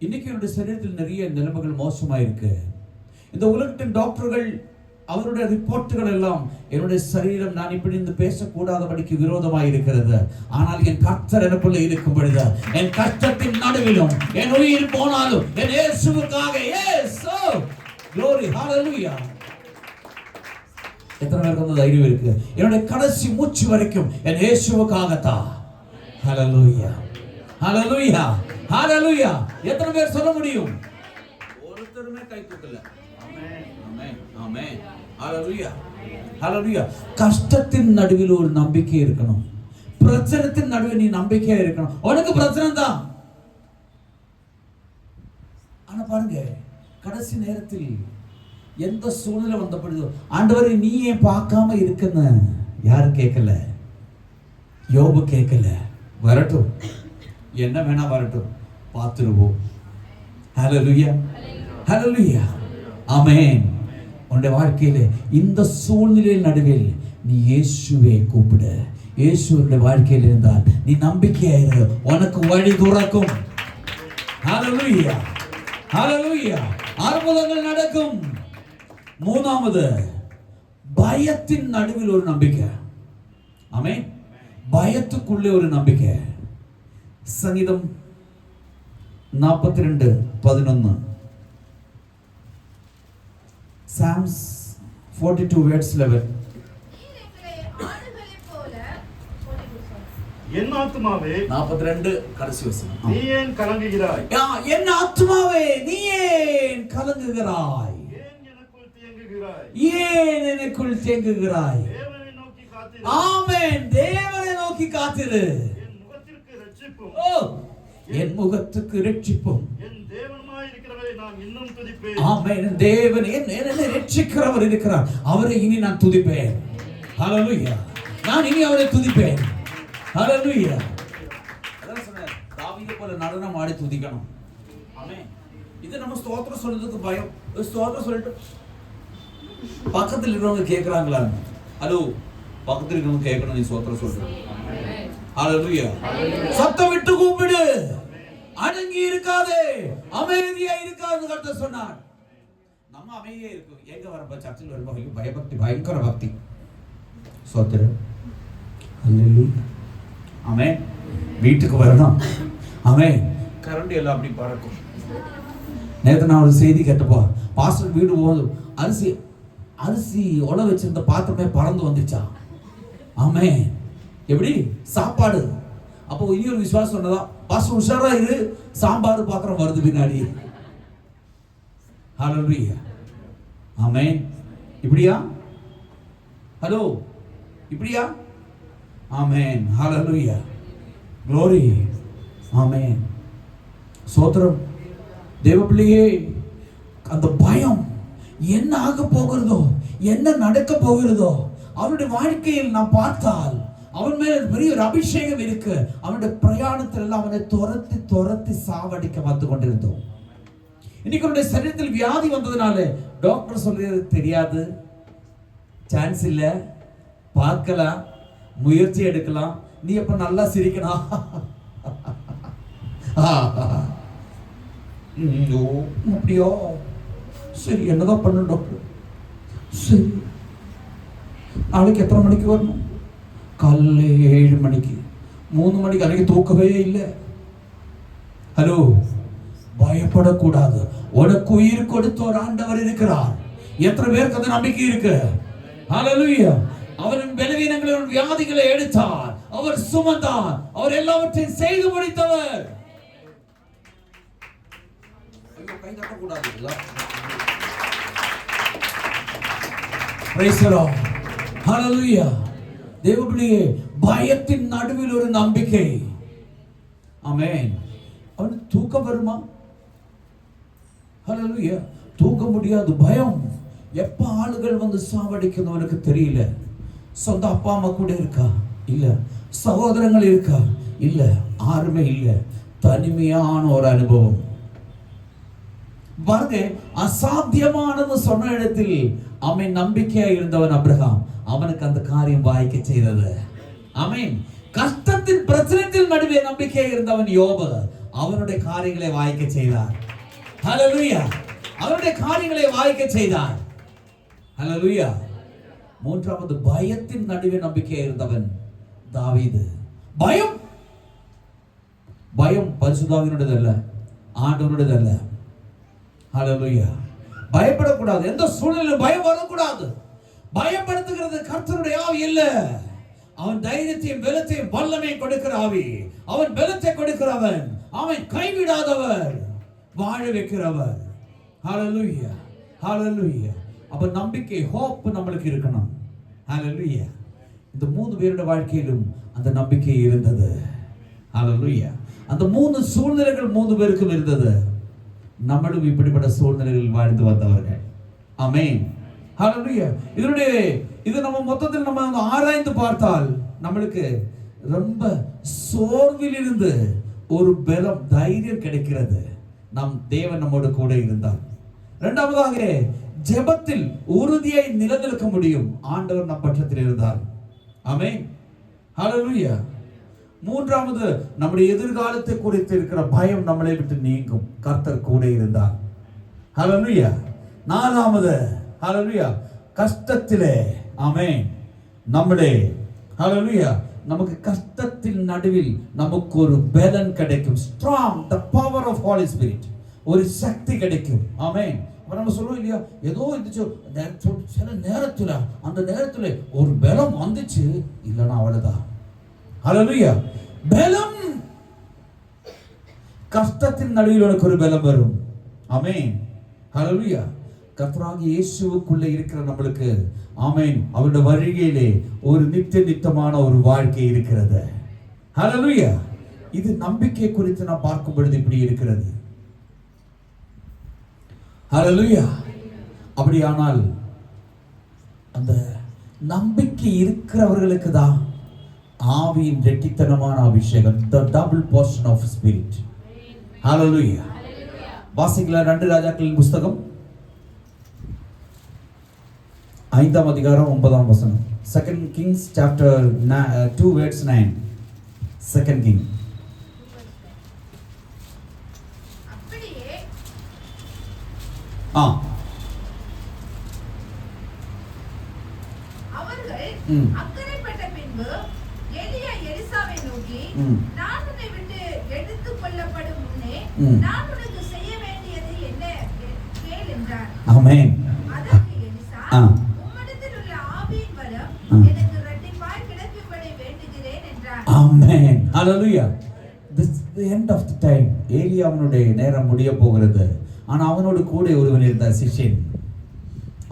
இன்னைக்கு என்னுடைய சரீரத்தில் நிறைய நிலைமைகள் மோசமா இருக்கு. இந்த உலகத்தின் டாக்டர்கள் அவருடைய ரிப்போர்ட்டுகள் எல்லாம் என்னுடைய சரீரம் நான் இப்படி இருந்து பேசக்கூடாதபடிக்கு விரோதமாக இருக்கிறது. ஆனால் என் கர்த்தர் எனக்குள்ள இருக்கும் பொழுது, என் கஷ்டத்தின் நடுவிலும் என் உயிர் போனாலும் என் இயேசுவுக்காக, glory, hallelujah. எத்தனை பேருக்கு அந்த தைரியம் இருக்கு? என்னுடைய கடைசி மூச்சு வரைக்கும் என் இயேசுவுக்காகத்தான். ஹalleluya, ஹalleluya, ஹalleluya. எத்தனை பேர் சொல்ல முடியும்? ஒருத்தருமே கை தூக்கல. ஆமென், ஆமென், ஆமென். ஹalleluya, ஹalleluya. கஷ்டத்தின் நடுவில் ஒரு நம்பிக்கை இருக்கணும். பிரச்சனையின் நடுவில் நீ நம்பிக்கையா இருக்கணும். உனக்கு பிரச்சனை தான். ஆனா பாருங்க, கடைசி நேரத்தில் எந்த சூழ்நிலை வந்த பொழுது ஆண்டவரே நீ ஏன் பார்க்காம இருக்குன்னு யாரும் கேட்கல, யோபு கேட்கல. வரட்டும், என்ன வேணா வரட்டும், பார்த்துருவோம். ஹல்லேலூயா, ஹல்லேலூயா, ஆமென். உன்னுடைய வாழ்க்கையில இந்த சூழ்நிலையில் நடுவில் நீ இயேசுவை கூப்பிடு. இயேசுடைய வாழ்க்கையில் இருந்தால் நீ நம்பிக்கையாயிரு, உனக்கு வழி துறக்கும். ஹல்லேலூயா, ஹல்லேலூயா, அற்புதங்கள் நடக்கும். மூணாவது, பயத்தின் நடுவில் ஒரு நம்பிக்கை. ஆமென். பயத்துக்குள்ளே ஒரு நம்பிக்கை. சங்கீதம் 42:11. Psalms 42:11. என் ஆத்துமாவே 42 கடைசி வசனம். நீ ஏன் கலங்குகிறாய்? என் ஆத்துமாவே நீ ஏன் கலங்குகிறாய்? ஏன் எனக்குள் தேங்குகிறாய்? ஏன் எனக்குள் தேங்குகிறாய்? தேவனை நோக்கி காத்திரு. ஆமென். தேவனை நோக்கி காத்திரு. என் முகத்திற்கு இரட்சிப்பும். என் முகத்துக்கு இரட்சிப்பும். என் தேவனாய் இருக்கிறவரை நான் இன்னும் துதிப்பேன். ஆமென். தேவன் என்னை இரட்சிக்கிறவர் இருக்கிறார், அவரை இனி நான் துதிப்பேன். ஹல்லேலூயா, நான் இனி அவரை துதிப்பேன். ஹல்லேலூயா. அதான் சொன்னார், தாவீது போல நடனம் ஆடி துதிக்கணும். ஆமென். இது நம்ம ஸ்தோத்திரம் சொல்றதுக்கு பயம். ஸ்தோத்திரம் சொல்லிட்டு பக்கத்துல இருக்கிறவங்க கேக்குறாங்களா? ஹலோ, பக்கத்துல இருக்கிறவங்க கேட்கணும், நீ ஸ்தோத்திரம் சொல்ற. ஹல்லேலூயா. சத்தம் விட்டு கூப்பிடு, அடங்கி இருக்காதே, அமைதியா இருக்காது கர்த்தர் சொன்னார். நம்ம அமைதியா இருக்கும். எங்க வரப்ப சர்ச்சில் வரும்போது பயபக்தி, பயங்கர பக்தி. ஸ்தோத்திரம். ஹல்லேலூயா. ஆமென். வீட்டுக்கு வரணும். ஆமென். கரண்ட் எல்லாம் அப்படி பறக்கும். நேற்று நான் ஒரு செய்தி கேட்டப்போ, பாஸ்டர் வீடு போகுது, அரிசி உல வச்சிருந்த பாத்திரமே பறந்து வந்துச்சா. ஆமென். எப்படி சாப்பாடு. அப்போ இனி ஒரு விசுவாசம் சொன்னதா, பாஸ்டர் உஷாரா இரு, சாம்பார் பாத்திரம் வருது பின்னாடி. ஹல்லேலூயா. ஆமென். இப்படியா? ஹலோ, இப்படியா? ஆமென். ஹல்லேலூயா. glory. ஆமென். ஸ்தோத்திரம். தேவப்பிள்ளையே, அந்த பயம் என்ன ஆக போகிறதோ, என்ன நடக்க போகிறதோ, அவனுடைய வாழ்க்கையில் நாம் பார்த்தால் அவன் மேல பெரிய ஒரு அபிஷேகம் இருக்கு. அவனுடைய பிரயாணத்தில் எல்லாம் அவனை துரத்தி துரத்தி சாவடிக்க வந்து கொண்டிருந்தோம். இன்னைக்கு அவனுடைய சரீரத்தில் வியாதி வந்ததுனால டாக்டர் சொல்றது தெரியாது, சான்ஸ் இல்ல, பார்க்கலாம், முயற்சி எடுக்கலாம், நீ எப்ப நல்லா சிரிக்கணும். அப்படியோ, சரி என்னதான் பண்ண டாக்டர், சரி நாளைக்கு எத்தனை மணிக்கு வரணும்? காலைல 7 மணிக்கு. 3 மணிக்கு அன்னைக்கு தூக்கவே இல்லை. ஹலோ, பயப்படக்கூடாது. உனக்கு உயிர் கொடுத்த ஒரு ஆண்டவர் இருக்கிறார். எத்தனை பேருக்கு அந்த நம்பிக்கை இருக்கு? ஹல்லேலூயா. அவரின் பலவீனங்களின் வியாதிகளை எடுத்தார், அவர் சுமந்தார், அவர் எல்லாவற்றையும் செய்து முடித்தவர். கை தட்டக்கூடாது. Praise the Lord. Hallelujah. தேவப்பிள்ளையே, பயத்தின் நடுவில் ஒரு நம்பிக்கை. ஆமென். அவனுக்கு தூக்கம் வருமா? ஹல்லேலூயா. தூங்க முடியாது. பயம். எப்ப ஆளுகள் வந்து சாவடிக்கணும் அவனுக்கு தெரியல. சொந்த அப்பா அம்மா கூட இருக்கா? இல்ல. சகோதரங்கள் இருக்கா? இல்ல. யாருமே இல்ல. தனிமையான ஒரு அனுபவம். பாருங்க, அசாத்தியமானது சொன்ன இடத்தில் அவன் நம்பிக்கையா இருந்தவன் அப்ரஹாம், அவனுக்கு அந்த காரியம் வாய்க்க செய்தது. ஆமென். கஷ்டத்தின் பிரச்சனையில் நடுவே நம்பிக்கையா இருந்தவன் யோபு, அவனுடைய காரியங்களை வாய்க்க செய்தார். ஹல்லேலூயா. அவனுடைய காரியங்களை வாய்க்க செய்தார். ஹல்லேலூயா. மூன்றாவது, பயத்தின் நடுவே நம்பிக்கையா இருந்தவன் தாவீது. பயம் பயம் பரிசுத்தாவினுடையது அல்ல, ஆண்டவருடையது அல்ல. ஹல்லேலூயா. பயப்படக்கூடாது. எந்த சூழ்நிலையிலும் பயம் வரக்கூடாது. பயப்படுத்துகிறது கர்த்தருடைய ஆவி இல்ல. அவன் தைரியத்தையும் பலத்தையும் வல்லமையும் கொடுக்கிற ஆவி. அவன் பலத்தை கொடுக்கிறவன். அவன் கைவிடாதவர், வாழ வைக்கிறவர். ஹல்லேலூயா. ஹல்லேலூயா. அப்ப நம்பிக்கை, ஹோப் நம்மளுக்கு இருக்கணும். ஹல்லேலூயா. இந்த 3 பேருடைய வாழ்க்கையிலும் அந்த நம்பிக்கை இருந்தது. ஹல்லேலூயா. அந்த 3 சூழ்நிலைகள் 3 பேருக்கும் இருந்தது. நம்மளும் இப்படிப்பட்ட சூழ்நிலைகளில் வாழ்ந்து வந்தவர்கள். ஆமென். ஹalleluya. இது நம்ம மொத்தத்தில் நம்ம ஆராய்ந்து பார்த்தால் நம்மளுக்கு ரொம்ப சோர்வில் இருந்து ஒரு பலம், தைரியம் கிடைக்கிறது. நம் தேவன் நம்மோடு கூட இருந்தார். இரண்டாவதாக ஜெபத்தில் உறுதியை நிலைநிற்க முடியும். ஆண்டவர் நம் பட்சத்தில் இருந்தார். ஆமென். ஹalleluya. மூன்றாவது நம்முடைய எதிர்காலத்தை குறித்து இருக்கிற பயம் நம்மளை விட்டு நீங்கும். கர்த்தர் கூட இருந்தார். ஹalleluya. நாலாவது ஹalleluya கஷ்டத்திலே ஆமென் நம்மளே ஹalleluya நமக்கு கஷ்டத்தின் நடுவில் நமக்கு ஒரு பலன் கிடைக்கும். Strong the power of Holy Spirit, ஒரு சக்தி கிடைக்கும். ஆமென். அப்ப நம்ம சொல்றோம் இல்லையா, ஏதோ இருந்துச்சு சில நேரத்துல, அந்த நேரத்துல ஒரு பலம் வந்துச்சு இல்லைன்னா அவ்வளவுதான். ஹalleluya. பலம், கஷ்டத்தின் நடுவில் உனக்கு ஒரு பலம் வரும். ஆமென். ஹalleluya. கர்த்தராகிய இயேசுவுக்குள்ளே இருக்கிற நம்மளுக்கு ஆமென் அவருடைய வருகையிலே ஒரு நித்தியமான ஒரு வாழ்க்கை இருக்கிறது. ஹalleluya. இது நம்பிக்கை குறித்து நாம் பார்க்கும் பொழுது இப்படி இருக்கிறது. ஹalleluya. அப்படியானால் அந்த நம்பிக்கை இருக்கிறவர்களுக்கு தான் ஆவியின் இரட்டித்தனமான அபிஷேகம், the double portion of spirit. ஹalleluya. வாசிக்கலாம் 2 ராஜாக்களின் புத்தகம் 5ஆம் அதிகாரம் 9ஆம் வசனம். 2 Kings chapter 2 verse 9. 2 King. அப்படியே அவர்கள் அக்கறைப்பட்ட பின்பு எலியா எலிசாவை நோக்கி, நான் உன்னை விட்டு எடுத்துக் கொள்ளப்படும் முன்னே நான் உனக்கு செய்ய வேண்டியது என்ன கேள் என்றார். ஆமென். அதற்கு எலிசா, உம்மிடத்தில் உள்ள ஆவியின் வரம் எனக்கு இரட்டிப்பாய் கிடைக்கும்படி வேண்டுகிறேன் என்றார். ஆமென். ஹalleluya. This is the end of the time. ஏலியாவினுடைய நேரம் முடிய போகிறது. ஆனா அவனோடு கூட ஒருவன் இருந்தார், சிஷ்யன்.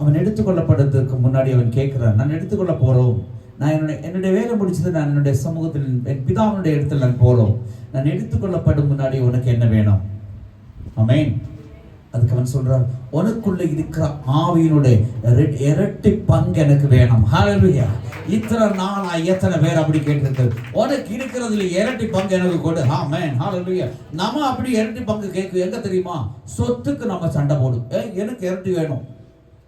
அவன் எடுத்துக்கொள்ளப்படுறதுக்கு முன்னாடி அவன் கேட்கிறான், நான் எடுத்துக்கொள்ள போறோம், நான் என்னுடைய வேலை முடிச்சது, நான் என்னுடைய சமூகத்தில் என் பிதாவினுடைய இடத்தில் நான் போறோம், நான் எடுத்துக்கொள்ளப்படும் முன்னாடி உனக்கு என்ன வேணும்? ஆமென். அதுக்கு அவன் சொல்றான், உனக்குள்ள இருக்கிற ஆவியினுடைய இரட்டி பங்கு எனக்கு வேணும். ஹalleluya. இத்தனை நாளா எத்தனை பேர் அப்படி கேட்டிருக்கு, உனக்கு இருக்கிறதுல இரட்டி பங்கு எனக்கு கொடு. ஆமென். ஹalleluya. நம்ம அப்படி இரட்டி பங்கு கேட்கும் எங்க தெரியுமா? சொத்துக்கு நம்ம சண்டை போடும். எனக்கு இரட்டி வேணும்,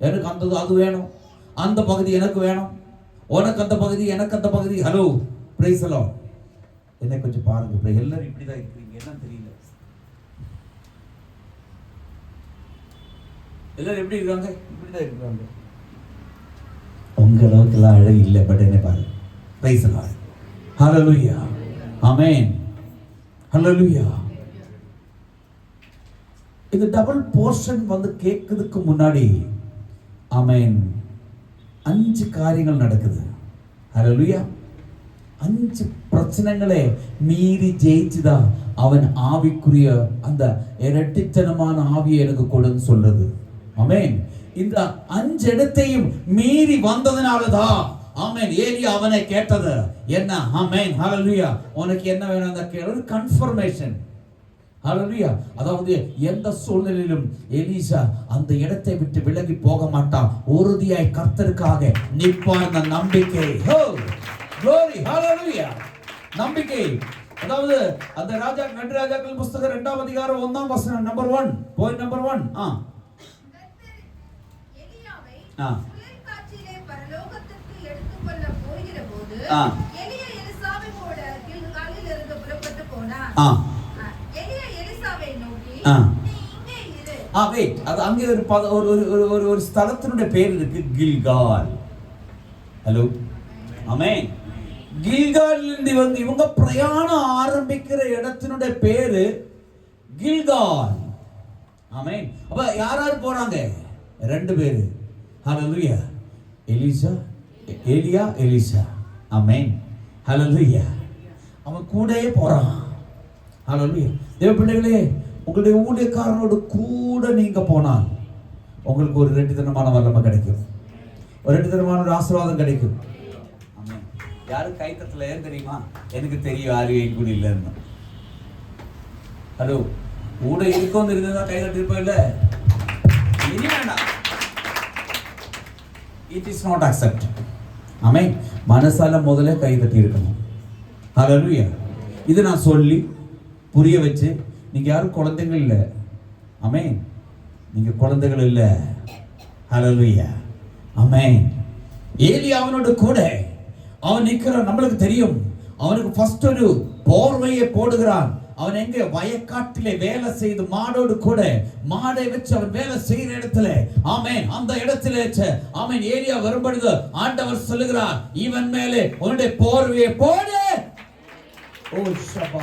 எனக்கு அந்த அது வேணும், அந்த பகுதி எனக்கு வேணும், உனக்கு அந்த பகுதி, எனக்கு அந்த பகுதி. Hello, praise the Lord. என்ன கொஞ்சம் பாருங்க, எல்லாரும் இப்படிதான் இருக்கிறீங்க, என்னன்னு தெரியல. எல்லாரும் எப்படி இருக்காங்க? இப்படிதான் இருக்காங்க. உங்க அளவுக்கு எல்லாம் அழகு இல்லை, பட் என்ன பாருங்க. Praise the lord. Hallelujah. Amen. Hallelujah. இந்த டபுள் போர்ஷன் வந்து கேட்கிறதுக்கு முன்னாடி ஆமென் 5 காரியங்கள் நடக்குது. ஹalleluya. 5 பிரச்சனைகளை மீறி ஜெயிச்சுதான் அவன் ஆவிக்குரிய அந்த இரட்டித்தனமான ஆவியை எனக்கு கொடுன்னு சொல்றது. ஆமென். இந்த 5 இடத்தையும் மீறி வந்ததனாலதான் ஆமென் ஏலியா அவனை கேட்டது என்ன? ஆமென். ஹalleluya. உனக்கு என்ன வேணும்? அந்த கேள்வி கன்ஃபர்மேஷன். ஹalleluya. அதாவது எந்த சூழ்நிலையிலும் எலிசா அந்த இடத்தை விட்டு விலகி போக மாட்டான். உறுதியாய் கர்த்தருக்காக நிற்பான். நம்பிக்கை. ஹோ glory. ஹalleluya. நம்பிக்கை. அதாவது அந்த ரெண்டு ராஜாக்கள் புத்தகம் 2ஆம் அதிகாரம் 1ஆம் வசனம் நம்பர் 1 பாயிண்ட் நம்பர் 1. எலியாவை சுழற்காற்றிலே பரலோகத்திற்கு எடுத்துக்கொள்ள போகிற போது எலியா எலிசாவை கூட கில்காலில் இருந்து புறப்பட்டு போனார். எலியா எலிசாவை நோக்கி, நீ இங்கே இரு. வெயிட், அது அங்கே ஒரு ஸ்தலத்தினுடைய பேர் இருக்கு, கில்கால். ஹலோ, ஆமென். கில்காலிலிருந்து வந்து இவங்க பிரயாணம் ஆரம்பிக்கிற இடத்தினுடைய பேரு கில்கால். ஆமென். அப்ப யார் போறாங்க? 2 பேரு. ஹalleluya. எலியா எலிசா. ஆமென். ஹalleluya. அவன் கூடயே போறான். ஹalleluya. தேவ பிள்ளைகளே, உங்களுடைய ஊழியக்காரனோடு கூட நீங்க போனால் உங்களுக்கு ஒரு இரட்டித்தனமான வல்லமை கிடைக்கும், ஒரு இரட்டித்தனமான ஒரு ஆசீர்வாதம் கிடைக்கும். ஆமென். யாரும் கை தட்டல, ஏன் தெரியுமா? எனக்கு தெரியும் யாரும் என் கூட இல்லைன்னு. ஹலோ, கூட இருக்கோன்னு இருந்தா கை தட்டி இருப்போம் இல்ல? இனி வேண்டாம். It is not accept. Amen. மனசால முதல்ல கை தட்டி இருக்கணும். ஹalleluya. இது நான் சொல்லி புரிய வச்சு, நீங்க யாரும் குழந்தைகள் இல்லை. ஆமென். நீங்க குழந்தைகள் இல்லை. ஹalleluya. ஆமென். ஏலியாவினோடு கூட அவன் நிற்கிறான். நம்மளுக்கு தெரியும், அவனுக்கு ஃபர்ஸ்ட் ஒரு போர்வையை போடுகிறான். அவன் எங்க வயக்காட்டிலே வேலை செய்து மாடோடு கூட மாடை வச்சு அவன் வேலை செய்யற இடத்துல, ஆமென், அந்த இடத்துல ஆமென், ஏலியா வரும்பொழுது ஆண்டவர் சொல்லுகிறார், இவன் மேலே உன்னுடைய போர்வையை போடு. ஓ ஷபா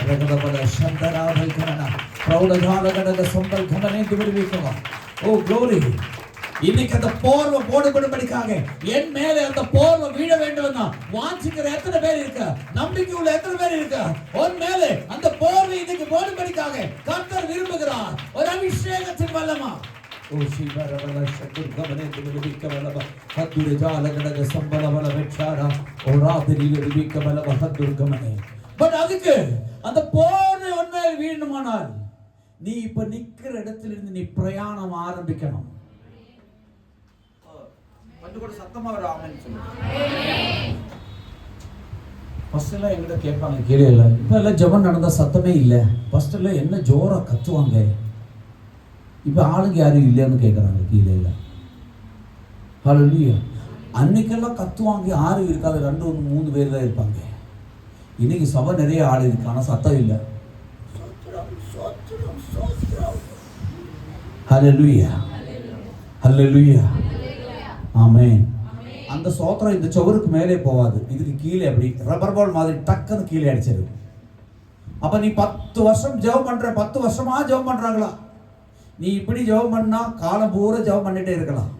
ரகதபல சந்தராபல் கமனா பிரௌடகால கடக சம்பல் கமனே துபிடிவிக்கவா. ஓ க்ளோரி. இன்னைக்கு அந்த போர்வை போடும்படிக்காக என் மேலே அந்த போர்வை வீழ வேண்டும் வாஞ்சிக்கிற எத்தனை பேர் இருக்க, நம்பிக்கை உள்ள எத்தனை பேர் இருக்க, உன் மேலே அந்த போர்வை இன்னைக்கு போடும்படிக்காக கர்த்தர் விரும்புகிறார். ஒரு அபிஷேகத்தின் வல்லமா. ஓ சிவரவல சத்துர் கமனே துபிடிவிக்கவல ஹத்துர ஜால கடக சம்பல வல வெச்சாரா ஓ ராத்திரியில துபிக்கவல ஹத்துர் கமனே. பட் அதுக்கு அந்த போர்வை உன் மேலே வீழணுமானால் நீ இப்ப நிக்கிற இடத்துல இருந்து நீ பிரயாணம் ஆரம்பிக்கணும். கொஞ்சம் கூட சத்தமா வர ஆமென் சொல்லுங்க. ஃபர்ஸ்ட் எல்லாம் எங்கிட்ட கேட்பாங்க கீழே இல்லை. இப்போ எல்லாம் ஜெபம் நடந்தா சத்தமே இல்லை. ஃபர்ஸ்ட் எல்லாம் என்ன ஜோரா கத்துவாங்க. இப்போ ஆளுங்க யாரும் இல்லைன்னு கேட்குறாங்க கீழே இல்லை. ஹalleluya. அன்னைக்கெல்லாம் கத்துவாங்க, யாரும் இருக்காது, 2-3 பேர் தான் இருப்பாங்க. இன்னைக்கு சபை நிறைய ஆள் இருக்கு, ஆனால் சத்தம் இல்லை. ஹalleluya. ஹalleluya. ஆமென். அந்த சோத்திரம் இந்த சவுருக்கு மேலே போகாது, இதுக்கு கீழே அப்படி ரப்பர் பால் மாதிரி டக்குன்னு கீழே அடிச்சிரு. அப்ப நீ 10 வருஷம் ஜெபம் பண்ற, 10 வருஷமா ஜெபம் பண்றாங்களா, நீ இப்படி ஜெபம் பண்ணா காலம் பூரா ஜெபம் பண்ணிட்டே இருக்கலாம்.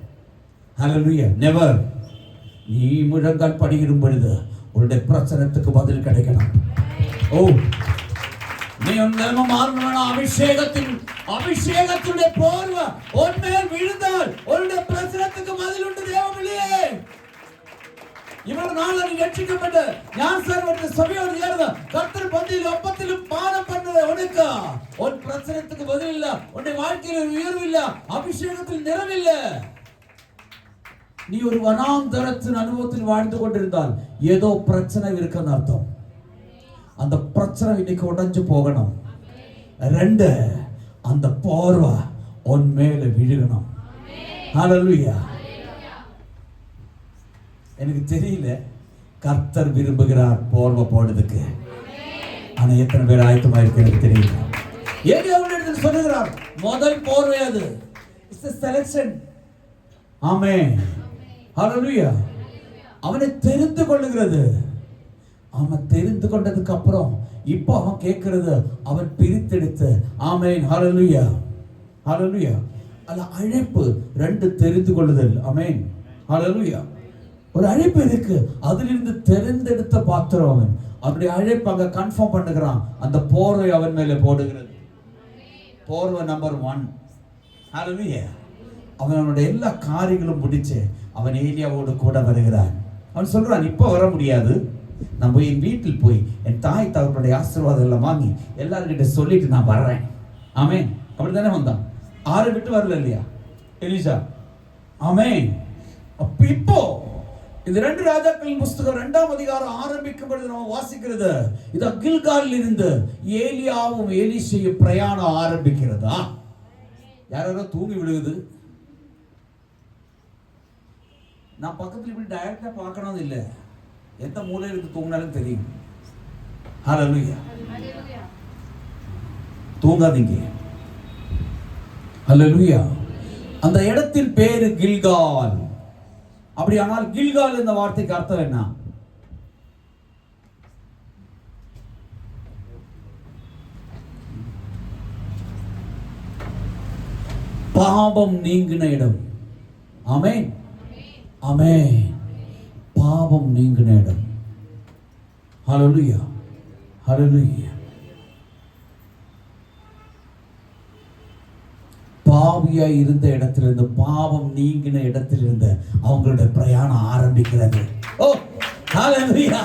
ஹalleluya. நெவர். நீ முழங்கால் படியிடும் பொழுது உன்னுடைய பிரச்சனைக்கு பதில் கிடைக்கணும். ஓ, நீ உன்னை மாறணும். அபிஷேகத்துடைய போர்வை உன்மேல் விழுந்தால் உன்னுடைய பிரச்சனைக்கு பதில் உண்டு. தேவமில்லையே, இவ்வளவு நாள் நீ ரட்சிக்கப்பட்ட ஞானஸ்நானம் சபையோடு சேர்ந்த கர்த்தர் பந்தியில் அப்பத்திலும் பானம் பண்ணது உனக்கு உன் பிரச்சனைக்கு பதில் இல்ல, உன்னுடைய வாழ்க்கையில் உயர்வு இல்ல, அபிஷேகத்தில் நிறைவில்லை. நீ ஒரு வனாந்தரத்தின் அனுபவத்தில் வாழ்ந்து கொண்டிருந்தால் ஏதோ பிரச்சனை இருக்குன்னு அர்த்தம். அந்த பிரச்சனை இன்னைக்கு உடைஞ்சு போகணும். 2, அந்த போர்வை உன் மேல விழுகணும். ஹalleluya. எனக்கு தெரியல, கர்த்தர் விரும்புகிறார் போர்வை போடுறதுக்கு. ஆனா எத்தனை பேர் ஆயத்தமா இருக்கு எனக்கு தெரியல. ஏலியாவிடம் சொல்லுகிறார், முதல் போர்வை அது. It's a selection. ஆமென். ஹalleluya. அவனை தெரிந்து கொள்ளுகிறது. அவன் தெரிந்து கொண்டதுக்கு அப்புறம் இப்போ அவன் கேட்கிறது, அவன் பிரித்தெடுத்து. ஆமென். ஹalleluya. ஹalleluya. அல்ல அழைப்பு 2 தெரிந்து கொள்ளுதல். ஆமென். ஹalleluya. ஒரு அழைப்பு இருக்கு, அதிலிருந்து தெரிந்தெடுத்த பாத்திரம் அவன். அப்படி அழைப்பு அங்க கன்ஃபார்ம் பண்ணுகிறான். அந்த போர்வை அவன் மேலே போடுகிறது. போர்வை நம்பர் 1. ஹalleluya. அவனுடைய எல்லா காரியங்களும் முடிச்சு அவன் ஏலியாவோடு கூட வருகிறான். அவன் சொல்றான், இப்போ வர முடியாது, நான் போய் என் வீட்டில் போய் என் தாய் தகப்பனுடைய ஆசீர்வாதம் எல்லாம் வாங்கி எல்லார்கிட்ட சொல்லிட்டு நான் வர்றேன். ஆமென். அப்படித்தானே வந்தான். 6 விட்டு வரல இல்லையா எலிசா? ஆமென். இப்போ இந்த 2 ராஜாக்களின் புஸ்தகம் 2ஆம் அதிகாரம் ஆரம்பிக்கும் பொழுது நம்ம வாசிக்கிறது, இது கில்காலில் இருந்து ஏலியாவும் எலிசையும் பிரயாணம் ஆரம்பிக்கிறதா? யாரோ தூங்கி விழுகுது. நான் பக்கத்தில் இப்படி டைரக்டா பார்க்கணும் இல்லை, எந்த மூலையில் இருந்து தூங்கினாலும் தெரியும். ஹalleluya. தூங்காதீங்க. ஹalleluya. அந்த இடத்தின் பேரு கில்கால். அப்படியானால் கில்கால் என்ற வார்த்தைக்கு அர்த்தம் என்ன? பாவம் நீங்கின இடம். ஆமென். ஆமென். பாவம் நீங்கின இடம். ஹalleluya. ஹalleluya. பாவியா இருந்த இடத்திலிருந்து, பாவம் நீங்கின இடத்திலிருந்து அவங்களுடைய பிரயாணம் ஆரம்பிக்கிறது. ஓ ஹalleluya.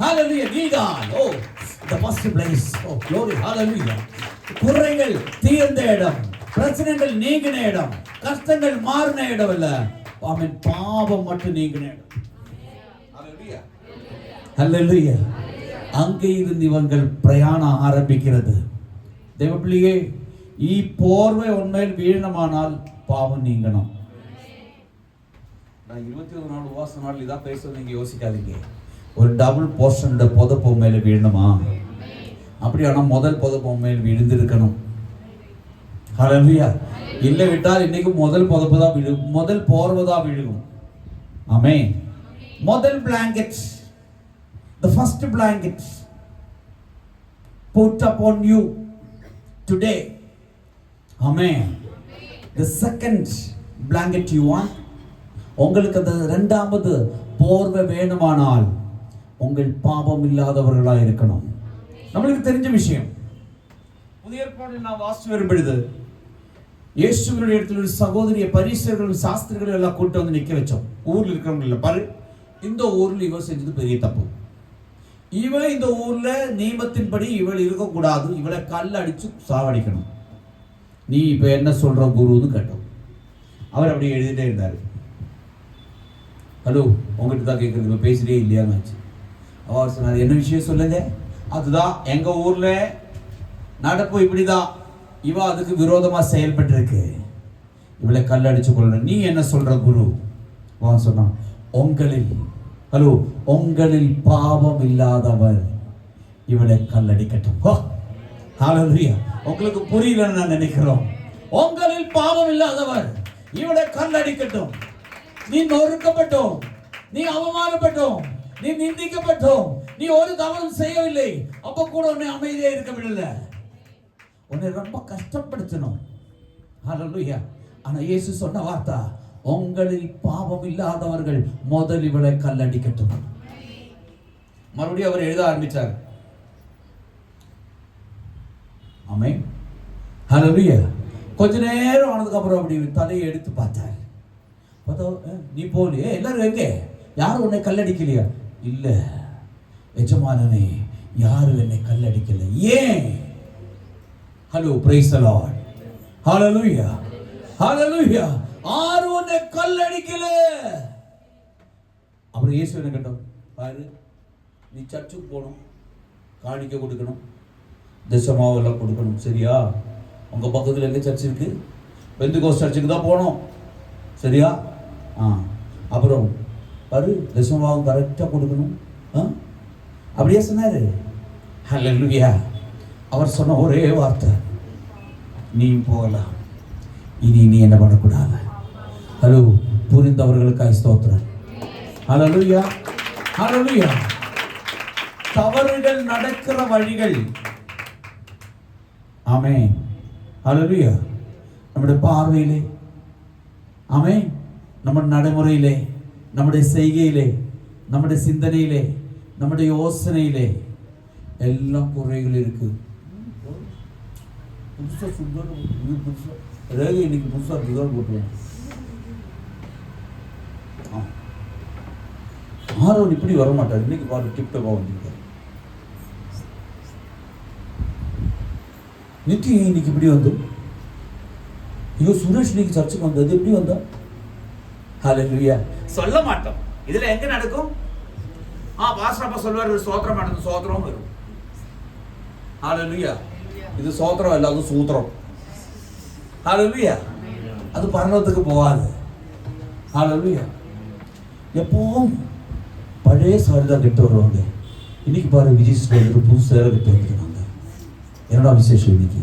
ஹalleluya. கில்கால். ஓ the first place. Oh glory. ஹalleluya. குறைகள் தீர்ந்த இடம், பிரச்சனைகள் நீங்கின இடம், கஷ்டங்கள் மாறின இடம் இல்ல, ஆமென், பாவம் மட்டும் நீங்கினேன். ஹல்லேலூயா. அங்கே இருந்து இவங்கள் பிரயாணம் ஆரம்பிக்கிறது. தேவப்பிள்ளையே, ഈ പോർവ ഉന്മേൽ വീഴണമാനാൽ പാവം നീങ്ങണം. நான் 21 நாள் உபவாச நாள் இதான் பேசுறது, நீங்க யோசிக்காதீங்க. ஒரு டபுள் போர்ஷனோட புதப்பு உண்மையில வீழணுமா? அப்படியானா முதல் புதப்பு உண்மையில் விழுந்திருக்கணும். ஹல்லேலூயா. இல்லை விட்டால் இன்னைக்கு முதல் புதப்பு தான் விழுகும், முதல் போர்வை தான் விழுகும். ஆமென். முதல் blanket, the first blanket put upon you today. Amen. The second blanket you want, உங்களுக்கு அந்த இரண்டாவது போர்வை வேணுமானால் உங்கள் பாவம் இல்லாதவர்களாக இருக்கணும். நம்மளுக்கு தெரிஞ்ச விஷயம். புதிய ஏற்பாட்டில் நான் வாசித்து வரும்பொழுது இயேசுவினுடைய இடத்துல ஒரு சகோதரிய பரிசேயர்களும் சாஸ்திரிகளும் எல்லாம் கூட்டு வந்து நிற்க வச்சோம். ஊரில் இருக்கிறவங்க இல்லை, பாரு, இந்த ஊரில் இவ செஞ்சது பெரிய தப்பு. இவ இந்த ஊர்ல நியமத்தின்படி இவள் இருக்கக்கூடாது, இவளை கல் அடிச்சு சாவடிக்கணும். நீ இப்ப என்ன சொல்ற குருன்னு கேட்டோம். அவர் அப்படி எழுதிட்டே இருந்தாரு. ஹலோ, உங்ககிட்ட தான் கேட்கறது, இப்போ பேசிட்டே இல்லையான்னு ஆச்சு. அவர் சொன்னார், என்ன விஷயம் சொல்லுங்க. அதுதான் எங்க ஊர்ல நடப்பு இப்படிதான், இவ அதுக்கு விரோதமா செயல்பட்டு இருக்கு, இவளை கல் அடிச்சு கொள்ளணும். நீ என்ன சொல்ற குரு? அவன் சொன்னான், உங்களில், ஹலோ, உங்களில் பாவம் இல்லாதவர் இவளை கல் அடிக்கட்டும். ஹல்லேலூயா. உங்களுக்கு புரியலன்னு நான் நினைக்கிறோம். உங்களில் பாவம் இல்லாதவர் இவளை கல் அடிக்கட்டும். நீ நொறுக்கப்பட்டோம், நீ அவமானப்பட்டோம், நீ நிந்திக்கப்பட்டோம், நீ ஒரு தவறும் செய்யவில்லை, அப்ப கூட உன்னை அமைதியா இருக்க விடல, உன்னை ரொம்ப கஷ்டப்படுத்தணும். ஹல்லேலூயா. ஆனா இயேசு சொன்ன வார்த்தை, உங்களில் பாவம் இல்லாதவர்கள் முதல் இவளை கல் அடிக்கட்டும். மறுபடியும் அவர் எழுத ஆரம்பிச்சார். ஆமென். ஹல்லேலூயா. கொஞ்ச நேரம் ஆனதுக்கு அப்புறம் அப்படி தலையை எடுத்து பார்த்தார். பார்த்தா, நீ போலியே, எல்லாரும் எங்கே, யாரும் உன்னை கல்லடிக்கலையா? இல்ல எஜமானனே, யாரும் என்னை கல்லடிக்கல. ஏன்? Hello, praise the lord. Hallelujah. Hallelujah. யாரும் உன்னை கல்லடிக்கல. அப்புறம் இயேசு என்ன கேட்டோம், பாரு, நீ சர்ச்சுக்கு போகணும், காணிக்கை கொடுக்கணும், தசமாவெல்லாம் கொடுக்கணும், சரியா? உங்க பக்கத்தில் எங்க சர்ச் இருக்கு? பெந்தெகோஸ்தே சர்ச்சுக்கு தான் போகணும், சரியா? அப்புறம் பாரு, தசமாவும் கரெக்டாக கொடுக்கணும். அப்படியே சொன்னாரு. ஹல்லேலூயா. அவர் சொன்ன ஒரே வார்த்தை, நீ போகலாம், இனி நீ என்ன பண்ணக்கூடாது. ஹலோ, புரிந்தவர்களுக்காக ஸ்தோத்திரம். ஹல்லேலூயா. ஹல்லேலூயா. தவறுகள் நடக்கிற வழிகள், ஆமென், ஹல்லேலூயா, நம்முடைய பார்வையிலே, ஆமென், நம்ம நடைமுறையிலே, நம்முடைய செய்கையிலே, நம்முடைய சிந்தனையிலே, நம்முடைய யோசனையிலே எல்லாம் குறைகள் இருக்கு. புதுசா சுந்தரம் புதுசா ரேகை இன்னைக்கு புதுசா டிசைன் போட்டுருவோம். ஆரோன் இப்படி வர மாட்டார், இன்னைக்கு பாரு டிப்டப்பா வந்திருக்காரு. நித்தி இன்னைக்கு இப்படி வந்து, ஐயோ சுரேஷ் இன்னைக்கு சர்ச்சுக்கு வந்தது எப்படி வந்தா? ஹல்லேலூயா. சொல்ல மாட்டோம். இதுல எங்க நடக்கும்? பாஸ்டர் சொல்வார், சோத்திரம் நடந்து, சோத்திரம் வரும். ஹல்லேலூயா. இது சோத்திரம் இல்ல, அது சூத்திரம். ஹல்லேலூயா. அது பரலோகத்துக்கு போகாது. ஹல்லேலூயா. எப்பவும் பழைய சாரி தான் கிட்ட வருவாங்க. இன்னைக்கு பாரு, விஜய் ஸ்டோருக்கு புது சேர கிட்ட வந்துருக்காங்க. என்னடா விசேஷம் இன்னைக்கு?